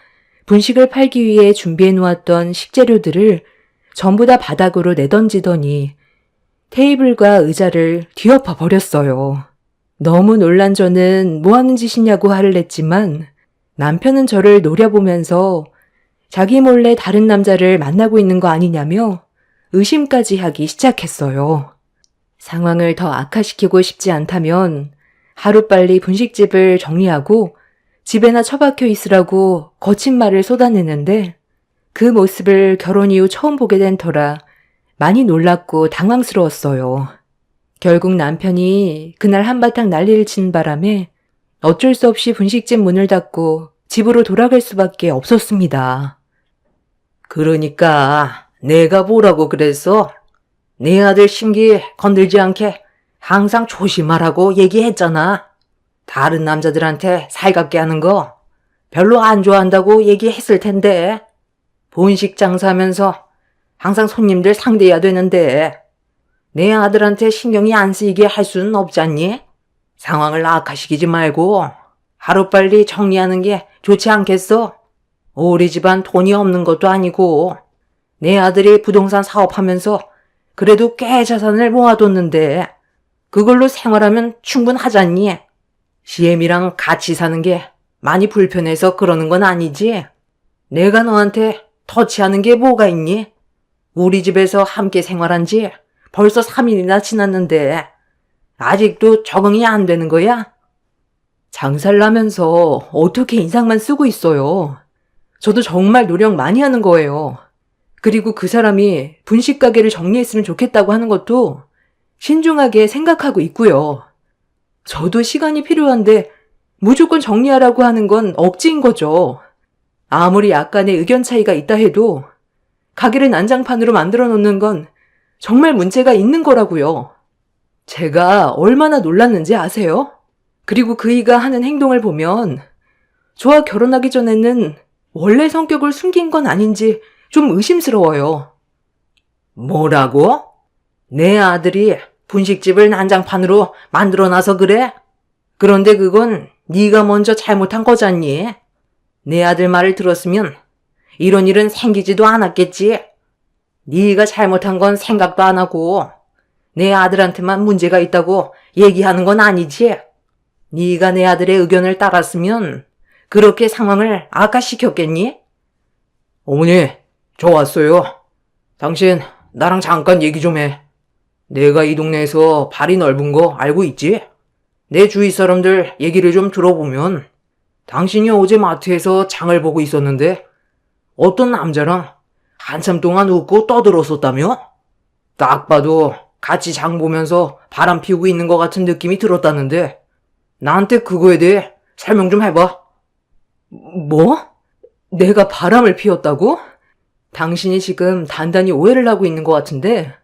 분식을 팔기 위해 준비해 놓았던 식재료들을 전부 다 바닥으로 내던지더니 테이블과 의자를 뒤엎어 버렸어요. 너무 놀란 저는 뭐 하는 짓이냐고 화를 냈지만 남편은 저를 노려보면서 자기 몰래 다른 남자를 만나고 있는 거 아니냐며 의심까지 하기 시작했어요. 상황을 더 악화시키고 싶지 않다면 하루빨리 분식집을 정리하고 집에나 처박혀 있으라고 거친 말을 쏟아내는데 그 모습을 결혼 이후 처음 보게 된 터라 많이 놀랐고 당황스러웠어요. 결국 남편이 그날 한바탕 난리를 친 바람에 어쩔 수 없이 분식집 문을 닫고 집으로 돌아갈 수밖에 없었습니다. 그러니까 내가 뭐라고 그랬어? 내 아들 심기 건들지 않게 항상 조심하라고 얘기했잖아. 다른 남자들한테 살갑게 하는 거 별로 안 좋아한다고 얘기했을 텐데 본식 장사하면서 항상 손님들 상대해야 되는데 내 아들한테 신경이 안 쓰이게 할 수는 없잖니? 상황을 악화시키지 말고 하루빨리 정리하는 게 좋지 않겠어? 우리 집안 돈이 없는 것도 아니고 내 아들이 부동산 사업하면서 그래도 꽤 자산을 모아뒀는데 그걸로 생활하면 충분하잖니? 시엠이랑 같이 사는 게 많이 불편해서 그러는 건 아니지? 내가 너한테 터치하는 게 뭐가 있니? 우리 집에서 함께 생활한 지 벌써 3일이나 지났는데 아직도 적응이 안 되는 거야? 장사를 하면서 어떻게 인상만 쓰고 있어요. 저도 정말 노력 많이 하는 거예요. 그리고 그 사람이 분식 가게를 정리했으면 좋겠다고 하는 것도 신중하게 생각하고 있고요. 저도 시간이 필요한데 무조건 정리하라고 하는 건 억지인 거죠. 아무리 약간의 의견 차이가 있다 해도 가게를 난장판으로 만들어 놓는 건 정말 문제가 있는 거라고요. 제가 얼마나 놀랐는지 아세요? 그리고 그이가 하는 행동을 보면 저와 결혼하기 전에는 원래 성격을 숨긴 건 아닌지 좀 의심스러워요. 뭐라고? 내 아들이 분식집을 난장판으로 만들어놔서 그래? 그런데 그건 네가 먼저 잘못한 거잖니? 내 아들 말을 들었으면 이런 일은 생기지도 않았겠지? 네가 잘못한 건 생각도 안 하고 내 아들한테만 문제가 있다고 얘기하는 건 아니지? 네가 내 아들의 의견을 따랐으면 그렇게 상황을 악화시켰겠니? 어머니, 저 왔어요. 당신 나랑 잠깐 얘기 좀 해. 내가 이 동네에서 발이 넓은 거 알고 있지? 내 주위 사람들 얘기를 좀 들어보면 당신이 어제 마트에서 장을 보고 있었는데 어떤 남자랑 한참 동안 웃고 떠들었었다며? 딱 봐도 같이 장 보면서 바람 피우고 있는 것 같은 느낌이 들었다는데 나한테 그거에 대해 설명 좀 해봐. 뭐? 내가 바람을 피웠다고? 당신이 지금 단단히 오해를 하고 있는 것 같은데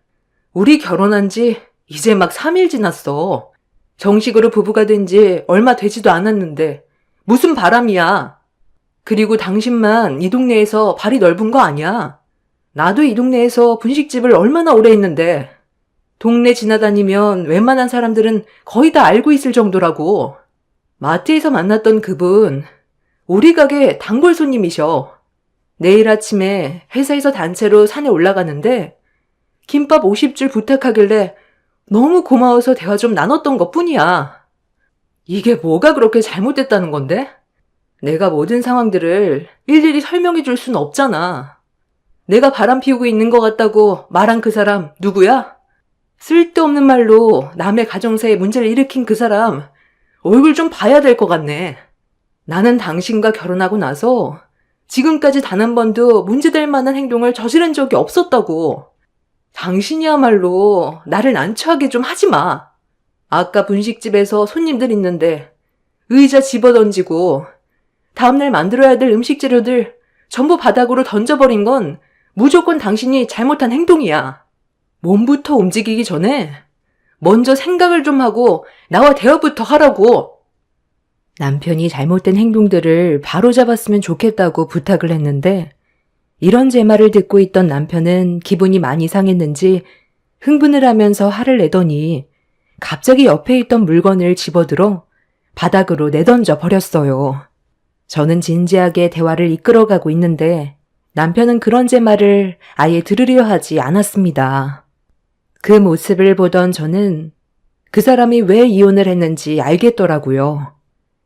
우리 결혼한 지 이제 막 3일 지났어. 정식으로 부부가 된 지 얼마 되지도 않았는데 무슨 바람이야. 그리고 당신만 이 동네에서 발이 넓은 거 아니야. 나도 이 동네에서 분식집을 얼마나 오래 했는데 동네 지나다니면 웬만한 사람들은 거의 다 알고 있을 정도라고. 마트에서 만났던 그분 우리 가게 단골 손님이셔. 내일 아침에 회사에서 단체로 산에 올라가는데 김밥 50줄 부탁하길래 너무 고마워서 대화 좀 나눴던 것뿐이야. 이게 뭐가 그렇게 잘못됐다는 건데? 내가 모든 상황들을 일일이 설명해 줄 순 없잖아. 내가 바람 피우고 있는 것 같다고 말한 그 사람 누구야? 쓸데없는 말로 남의 가정사에 문제를 일으킨 그 사람 얼굴 좀 봐야 될 것 같네. 나는 당신과 결혼하고 나서 지금까지 단 한 번도 문제될 만한 행동을 저지른 적이 없었다고. 당신이야말로 나를 난처하게 좀 하지 마. 아까 분식집에서 손님들 있는데 의자 집어던지고 다음날 만들어야 될 음식 재료들 전부 바닥으로 던져버린 건 무조건 당신이 잘못한 행동이야. 몸부터 움직이기 전에 먼저 생각을 좀 하고 나와 대화부터 하라고. 남편이 잘못된 행동들을 바로잡았으면 좋겠다고 부탁을 했는데 이런 제 말을 듣고 있던 남편은 기분이 많이 상했는지 흥분을 하면서 화를 내더니 갑자기 옆에 있던 물건을 집어들어 바닥으로 내던져 버렸어요. 저는 진지하게 대화를 이끌어가고 있는데 남편은 그런 제 말을 아예 들으려 하지 않았습니다. 그 모습을 보던 저는 그 사람이 왜 이혼을 했는지 알겠더라고요.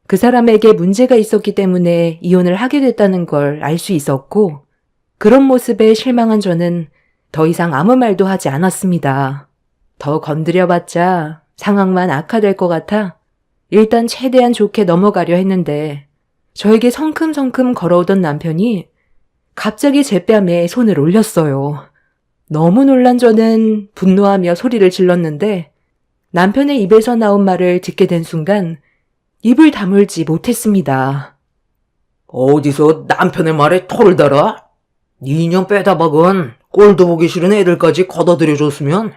그 사람에게 문제가 있었기 때문에 이혼을 하게 됐다는 걸 알 수 있었고 그런 모습에 실망한 저는 더 이상 아무 말도 하지 않았습니다. 더 건드려봤자 상황만 악화될 것 같아 일단 최대한 좋게 넘어가려 했는데 저에게 성큼성큼 걸어오던 남편이 갑자기 제 뺨에 손을 올렸어요. 너무 놀란 저는 분노하며 소리를 질렀는데 남편의 입에서 나온 말을 듣게 된 순간 입을 다물지 못했습니다. 어디서 남편의 말에 토를 달아? 네 인연 빼다 박은 꼴도 보기 싫은 애들까지 걷어들여줬으면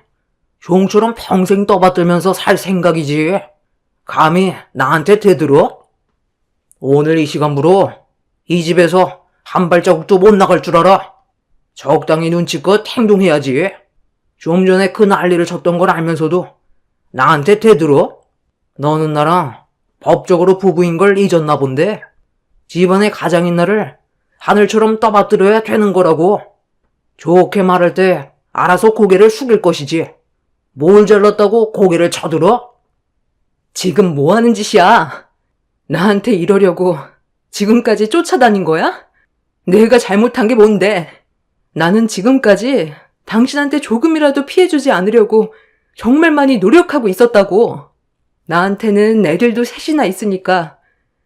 종처럼 평생 떠받들면서 살 생각이지. 감히 나한테 대들어? 오늘 이 시간부로 이 집에서 한 발자국도 못 나갈 줄 알아. 적당히 눈치껏 행동해야지. 좀 전에 그 난리를 쳤던 걸 알면서도 나한테 대들어? 너는 나랑 법적으로 부부인 걸 잊었나 본데 집안의 가장인 나를 하늘처럼 떠받들어야 되는 거라고. 좋게 말할 때 알아서 고개를 숙일 것이지. 뭘 잘났다고 고개를 쳐들어? 지금 뭐 하는 짓이야? 나한테 이러려고 지금까지 쫓아다닌 거야? 내가 잘못한 게 뭔데? 나는 지금까지 당신한테 조금이라도 피해주지 않으려고 정말 많이 노력하고 있었다고. 나한테는 애들도 셋이나 있으니까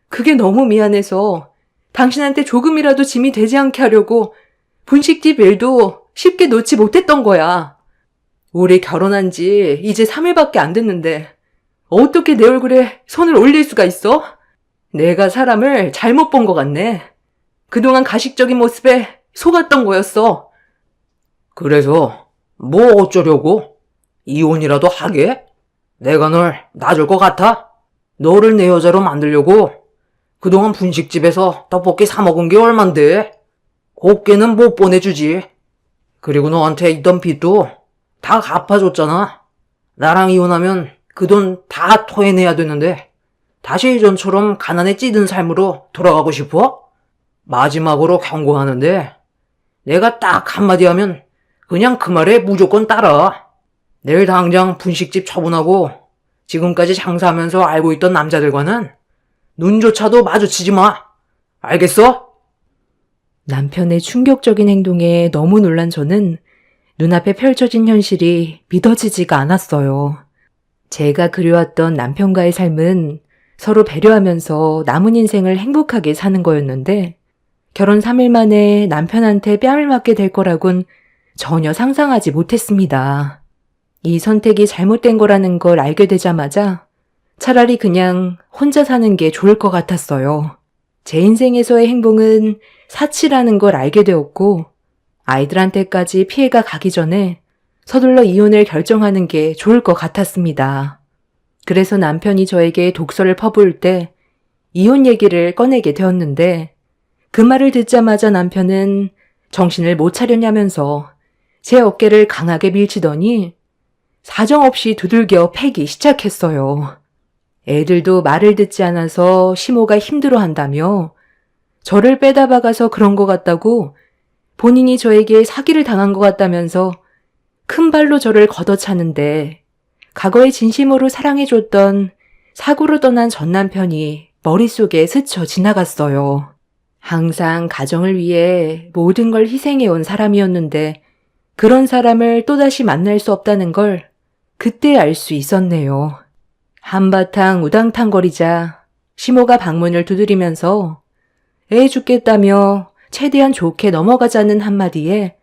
그게 너무 미안해서 당신한테 조금이라도 짐이 되지 않게 하려고 분식집 일도 쉽게 놓지 못했던 거야. 우리 결혼한 지 이제 3일밖에 안 됐는데 어떻게 내 얼굴에 손을 올릴 수가 있어? 내가 사람을 잘못 본 것 같네. 그동안 가식적인 모습에 속았던 거였어. 그래서 뭐 어쩌려고? 이혼이라도 하게? 내가 널 놔줄 것 같아? 너를 내 여자로 만들려고 그동안 분식집에서 떡볶이 사 먹은 게 얼만데? 곱게는 못 보내주지. 그리고 너한테 있던 빚도 다 갚아줬잖아. 나랑 이혼하면 그 돈 다 토해내야 되는데 다시 예전처럼 가난에 찌든 삶으로 돌아가고 싶어? 마지막으로 경고하는데 내가 딱 한마디 하면 그냥 그 말에 무조건 따라. 내일 당장 분식집 처분하고 지금까지 장사하면서 알고 있던 남자들과는 눈조차도 마주치지 마. 알겠어? 남편의 충격적인 행동에 너무 놀란 저는 눈앞에 펼쳐진 현실이 믿어지지가 않았어요. 제가 그려왔던 남편과의 삶은 서로 배려하면서 남은 인생을 행복하게 사는 거였는데 결혼 3일 만에 남편한테 뺨을 맞게 될 거라곤 전혀 상상하지 못했습니다. 이 선택이 잘못된 거라는 걸 알게 되자마자 차라리 그냥 혼자 사는 게 좋을 것 같았어요. 제 인생에서의 행복은 사치라는 걸 알게 되었고 아이들한테까지 피해가 가기 전에 서둘러 이혼을 결정하는 게 좋을 것 같았습니다. 그래서 남편이 저에게 독서를 퍼부을 때 이혼 얘기를 꺼내게 되었는데 그 말을 듣자마자 남편은 정신을 못 차렸냐면서 제 어깨를 강하게 밀치더니 사정없이 두들겨 패기 시작했어요. 애들도 말을 듣지 않아서 시모가 힘들어한다며 저를 빼다 박아서 그런 것 같다고 본인이 저에게 사기를 당한 것 같다면서 큰 발로 저를 걷어차는데 과거에 진심으로 사랑해줬던 사고로 떠난 전 남편이 머릿속에 스쳐 지나갔어요. 항상 가정을 위해 모든 걸 희생해온 사람이었는데 그런 사람을 또다시 만날 수 없다는 걸 그때 알 수 있었네요. 한바탕 우당탕거리자 시모가 방문을 두드리면서 애 죽겠다며 최대한 좋게 넘어가자는 한마디에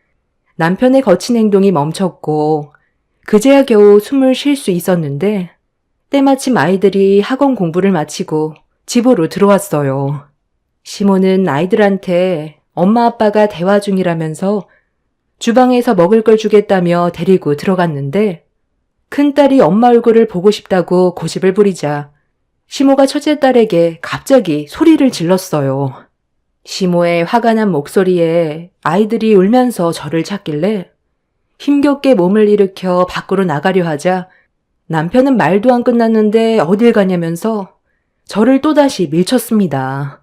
남편의 거친 행동이 멈췄고 그제야 겨우 숨을 쉴 수 있었는데 때마침 아이들이 학원 공부를 마치고 집으로 들어왔어요. 시모는 아이들한테 엄마 아빠가 대화 중이라면서 주방에서 먹을 걸 주겠다며 데리고 들어갔는데 큰딸이 엄마 얼굴을 보고 싶다고 고집을 부리자 시모가 첫째 딸에게 갑자기 소리를 질렀어요. 시모의 화가 난 목소리에 아이들이 울면서 저를 찾길래 힘겹게 몸을 일으켜 밖으로 나가려 하자 남편은 말도 안 끝났는데 어딜 가냐면서 저를 또다시 밀쳤습니다.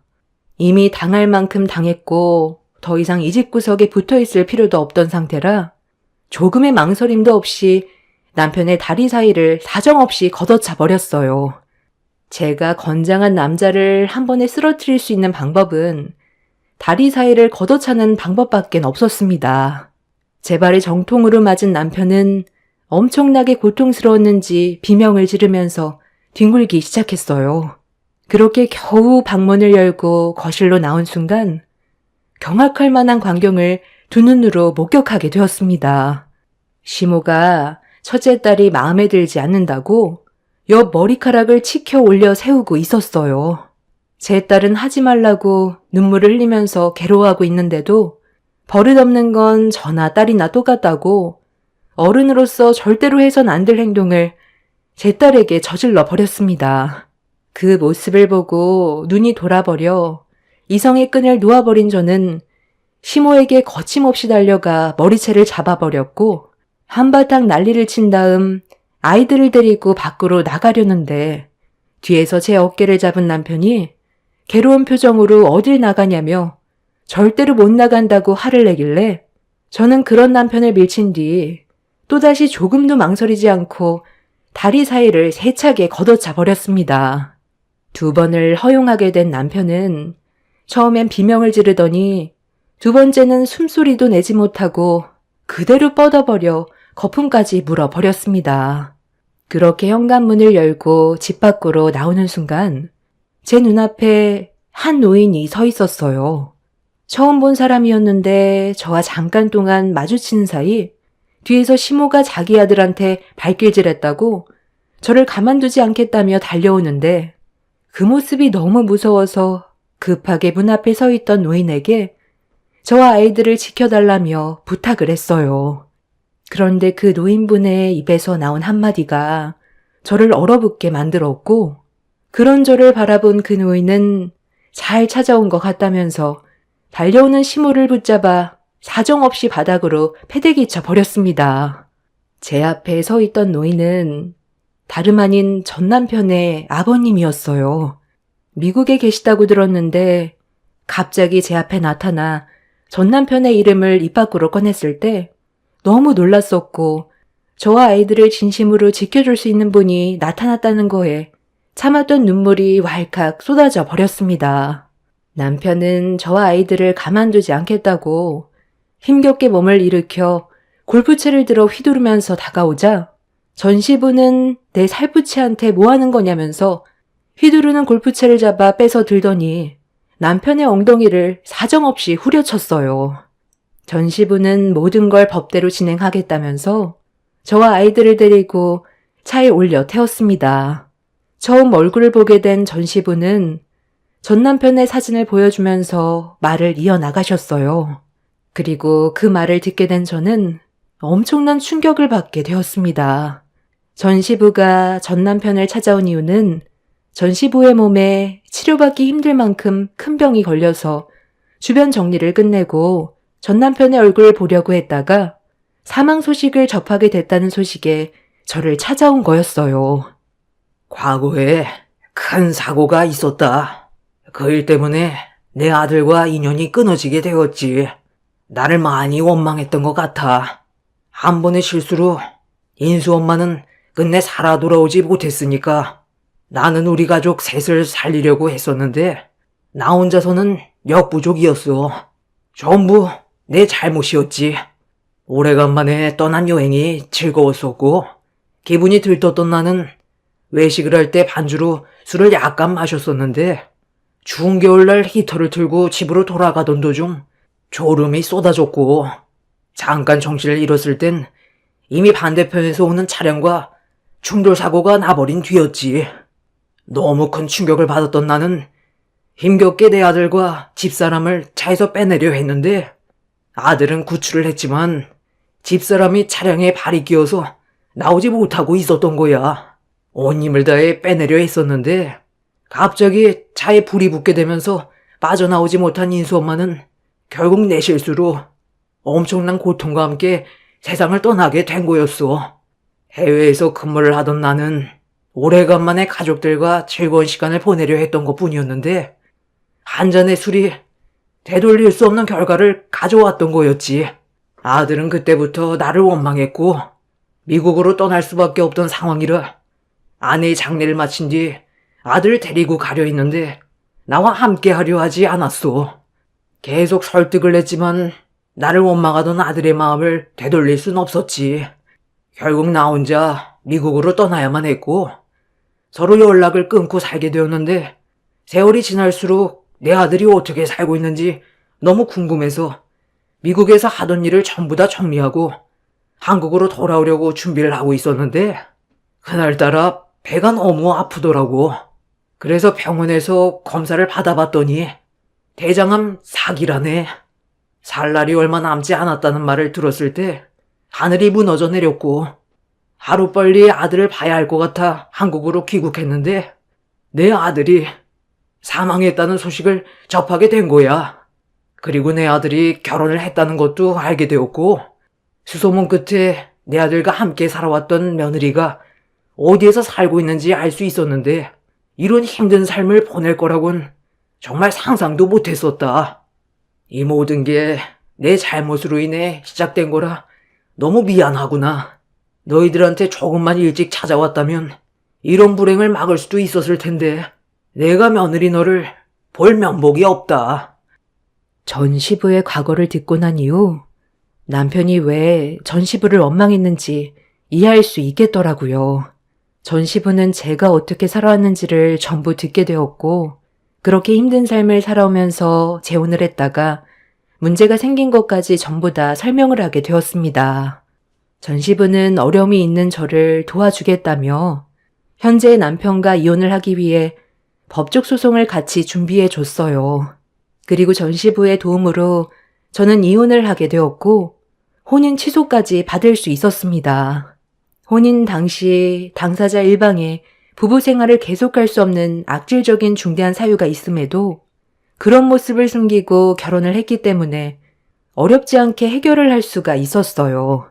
이미 당할 만큼 당했고 더 이상 이 집구석에 붙어있을 필요도 없던 상태라 조금의 망설임도 없이 남편의 다리 사이를 사정없이 걷어차 버렸어요. 제가 건장한 남자를 한 번에 쓰러뜨릴 수 있는 방법은 다리 사이를 걷어차는 방법밖엔 없었습니다. 제 발에 정통으로 맞은 남편은 엄청나게 고통스러웠는지 비명을 지르면서 뒹굴기 시작했어요. 그렇게 겨우 방문을 열고 거실로 나온 순간 경악할 만한 광경을 두 눈으로 목격하게 되었습니다. 시모가 첫째 딸이 마음에 들지 않는다고 옆 머리카락을 치켜 올려 세우고 있었어요. 제 딸은 하지 말라고 눈물을 흘리면서 괴로워하고 있는데도 버릇없는 건 저나 딸이나 똑같다고 어른으로서 절대로 해선 안 될 행동을 제 딸에게 저질러 버렸습니다. 그 모습을 보고 눈이 돌아버려 이성의 끈을 놓아버린 저는 시모에게 거침없이 달려가 머리채를 잡아버렸고 한바탕 난리를 친 다음 아이들을 데리고 밖으로 나가려는데 뒤에서 제 어깨를 잡은 남편이 괴로운 표정으로 어딜 나가냐며 절대로 못 나간다고 화를 내길래 저는 그런 남편을 밀친 뒤 또다시 조금도 망설이지 않고 다리 사이를 세차게 걷어차 버렸습니다. 2번을 허용하게 된 남편은 처음엔 비명을 지르더니 2번째는 숨소리도 내지 못하고 그대로 뻗어버려 거품까지 물어버렸습니다. 그렇게 현관문을 열고 집 밖으로 나오는 순간 제 눈앞에 한 노인이 서 있었어요. 처음 본 사람이었는데 저와 잠깐 동안 마주치는 사이 뒤에서 시모가 자기 아들한테 발길질했다고 저를 가만두지 않겠다며 달려오는데 그 모습이 너무 무서워서 급하게 문 앞에 서 있던 노인에게 저와 아이들을 지켜달라며 부탁을 했어요. 그런데 그 노인분의 입에서 나온 한마디가 저를 얼어붙게 만들었고 그런 저를 바라본 그 노인은 잘 찾아온 것 같다면서 달려오는 시모를 붙잡아 사정없이 바닥으로 패대기쳐 버렸습니다. 제 앞에 서 있던 노인은 다름 아닌 전 남편의 아버님이었어요. 미국에 계시다고 들었는데 갑자기 제 앞에 나타나 전 남편의 이름을 입 밖으로 꺼냈을 때 너무 놀랐었고 저와 아이들을 진심으로 지켜줄 수 있는 분이 나타났다는 거에 참았던 눈물이 왈칵 쏟아져 버렸습니다. 남편은 저와 아이들을 가만두지 않겠다고 힘겹게 몸을 일으켜 골프채를 들어 휘두르면서 다가오자 전시부는 내 살부채한테 뭐 하는 거냐면서 휘두르는 골프채를 잡아 빼서 들더니 남편의 엉덩이를 사정없이 후려쳤어요. 전시부는 모든 걸 법대로 진행하겠다면서 저와 아이들을 데리고 차에 올려 태웠습니다. 처음 얼굴을 보게 된 전시부는 전 남편의 사진을 보여주면서 말을 이어나가셨어요. 그리고 그 말을 듣게 된 저는 엄청난 충격을 받게 되었습니다. 전시부가 전 남편을 찾아온 이유는 전시부의 몸에 치료받기 힘들 만큼 큰 병이 걸려서 주변 정리를 끝내고 전 남편의 얼굴을 보려고 했다가 사망 소식을 접하게 됐다는 소식에 저를 찾아온 거였어요. 과거에 큰 사고가 있었다. 그 일 때문에 내 아들과 인연이 끊어지게 되었지. 나를 많이 원망했던 것 같아. 한 번의 실수로 인수 엄마는 끝내 살아 돌아오지 못했으니까 나는 우리 가족 셋을 살리려고 했었는데 나 혼자서는 역부족이었어. 전부 내 잘못이었지. 오래간만에 떠난 여행이 즐거웠었고 기분이 들떴던 나는 외식을 할 때 반주로 술을 약간 마셨었는데 추운 겨울날 히터를 틀고 집으로 돌아가던 도중 졸음이 쏟아졌고 잠깐 정신을 잃었을 땐 이미 반대편에서 오는 차량과 충돌 사고가 나버린 뒤였지. 너무 큰 충격을 받았던 나는 힘겹게 내 아들과 집사람을 차에서 빼내려 했는데 아들은 구출을 했지만 집사람이 차량에 발이 끼어서 나오지 못하고 있었던 거야. 온 힘을 다해 빼내려 했었는데 갑자기 차에 불이 붙게 되면서 빠져나오지 못한 인수 엄마는 결국 내 실수로 엄청난 고통과 함께 세상을 떠나게 된 거였어. 해외에서 근무를 하던 나는 오래간만에 가족들과 즐거운 시간을 보내려 했던 것 뿐이었는데 한 잔의 술이 되돌릴 수 없는 결과를 가져왔던 거였지. 아들은 그때부터 나를 원망했고 미국으로 떠날 수밖에 없던 상황이라 아내의 장례를 마친 뒤 아들을 데리고 가려 했는데 나와 함께 하려 하지 않았어. 계속 설득을 했지만 나를 원망하던 아들의 마음을 되돌릴 순 없었지. 결국 나 혼자 미국으로 떠나야만 했고 서로 연락을 끊고 살게 되었는데 세월이 지날수록 내 아들이 어떻게 살고 있는지 너무 궁금해서 미국에서 하던 일을 전부 다 정리하고 한국으로 돌아오려고 준비를 하고 있었는데 그날따라 배가 너무 아프더라고. 그래서 병원에서 검사를 받아봤더니 대장암 4기라네. 살 날이 얼마 남지 않았다는 말을 들었을 때 하늘이 무너져 내렸고 하루빨리 아들을 봐야 할 것 같아 한국으로 귀국했는데 내 아들이 사망했다는 소식을 접하게 된 거야. 그리고 내 아들이 결혼을 했다는 것도 알게 되었고 수소문 끝에 내 아들과 함께 살아왔던 며느리가 어디에서 살고 있는지 알 수 있었는데 이런 힘든 삶을 보낼 거라곤 정말 상상도 못했었다. 이 모든 게 내 잘못으로 인해 시작된 거라 너무 미안하구나. 너희들한테 조금만 일찍 찾아왔다면 이런 불행을 막을 수도 있었을 텐데 내가 며느리 너를 볼 면목이 없다. 전 시부의 과거를 듣고 난 이후 남편이 왜 전 시부를 원망했는지 이해할 수 있겠더라고요. 전 시부는 제가 어떻게 살아왔는지를 전부 듣게 되었고 그렇게 힘든 삶을 살아오면서 재혼을 했다가 문제가 생긴 것까지 전부 다 설명을 하게 되었습니다. 전 시부는 어려움이 있는 저를 도와주겠다며 현재의 남편과 이혼을 하기 위해 법적 소송을 같이 준비해 줬어요. 그리고 전 시부의 도움으로 저는 이혼을 하게 되었고 혼인 취소까지 받을 수 있었습니다. 혼인 당시 당사자 일방에 부부 생활을 계속할 수 없는 악질적인 중대한 사유가 있음에도 그런 모습을 숨기고 결혼을 했기 때문에 어렵지 않게 해결을 할 수가 있었어요.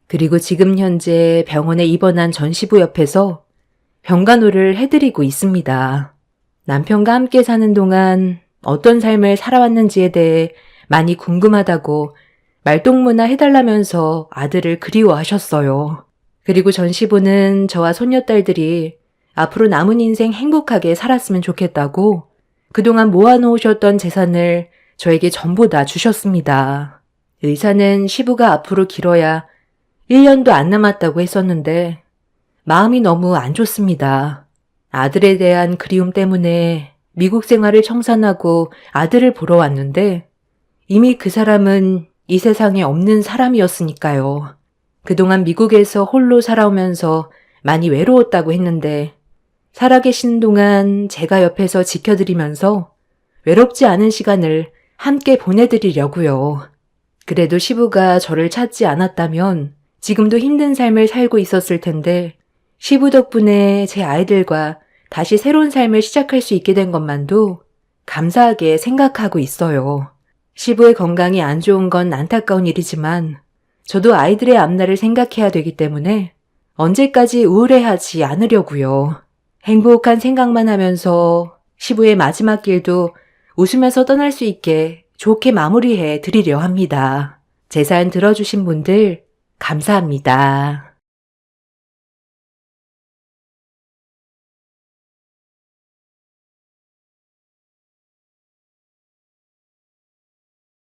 그리고 지금 현재 병원에 입원한 전 시부 옆에서 병간호를 해드리고 있습니다. 남편과 함께 사는 동안 어떤 삶을 살아왔는지에 대해 많이 궁금하다고 말동무나 해달라면서 아들을 그리워하셨어요. 그리고 전 시부는 저와 손녀딸들이 앞으로 남은 인생 행복하게 살았으면 좋겠다고 그동안 모아놓으셨던 재산을 저에게 전부 다 주셨습니다. 의사는 시부가 앞으로 길어야 1년도 안 남았다고 했었는데 마음이 너무 안 좋습니다. 아들에 대한 그리움 때문에 미국 생활을 청산하고 아들을 보러 왔는데 이미 그 사람은 이 세상에 없는 사람이었으니까요. 그동안 미국에서 홀로 살아오면서 많이 외로웠다고 했는데 살아계신 동안 제가 옆에서 지켜드리면서 외롭지 않은 시간을 함께 보내드리려고요. 그래도 시부가 저를 찾지 않았다면 지금도 힘든 삶을 살고 있었을 텐데 시부 덕분에 제 아이들과 다시 새로운 삶을 시작할 수 있게 된 것만도 감사하게 생각하고 있어요. 시부의 건강이 안 좋은 건 안타까운 일이지만 저도 아이들의 앞날을 생각해야 되기 때문에 언제까지 우울해하지 않으려고요. 행복한 생각만 하면서 시부의 마지막 길도 웃으면서 떠날 수 있게 좋게 마무리해 드리려 합니다. 제 사연 들어주신 분들 감사합니다.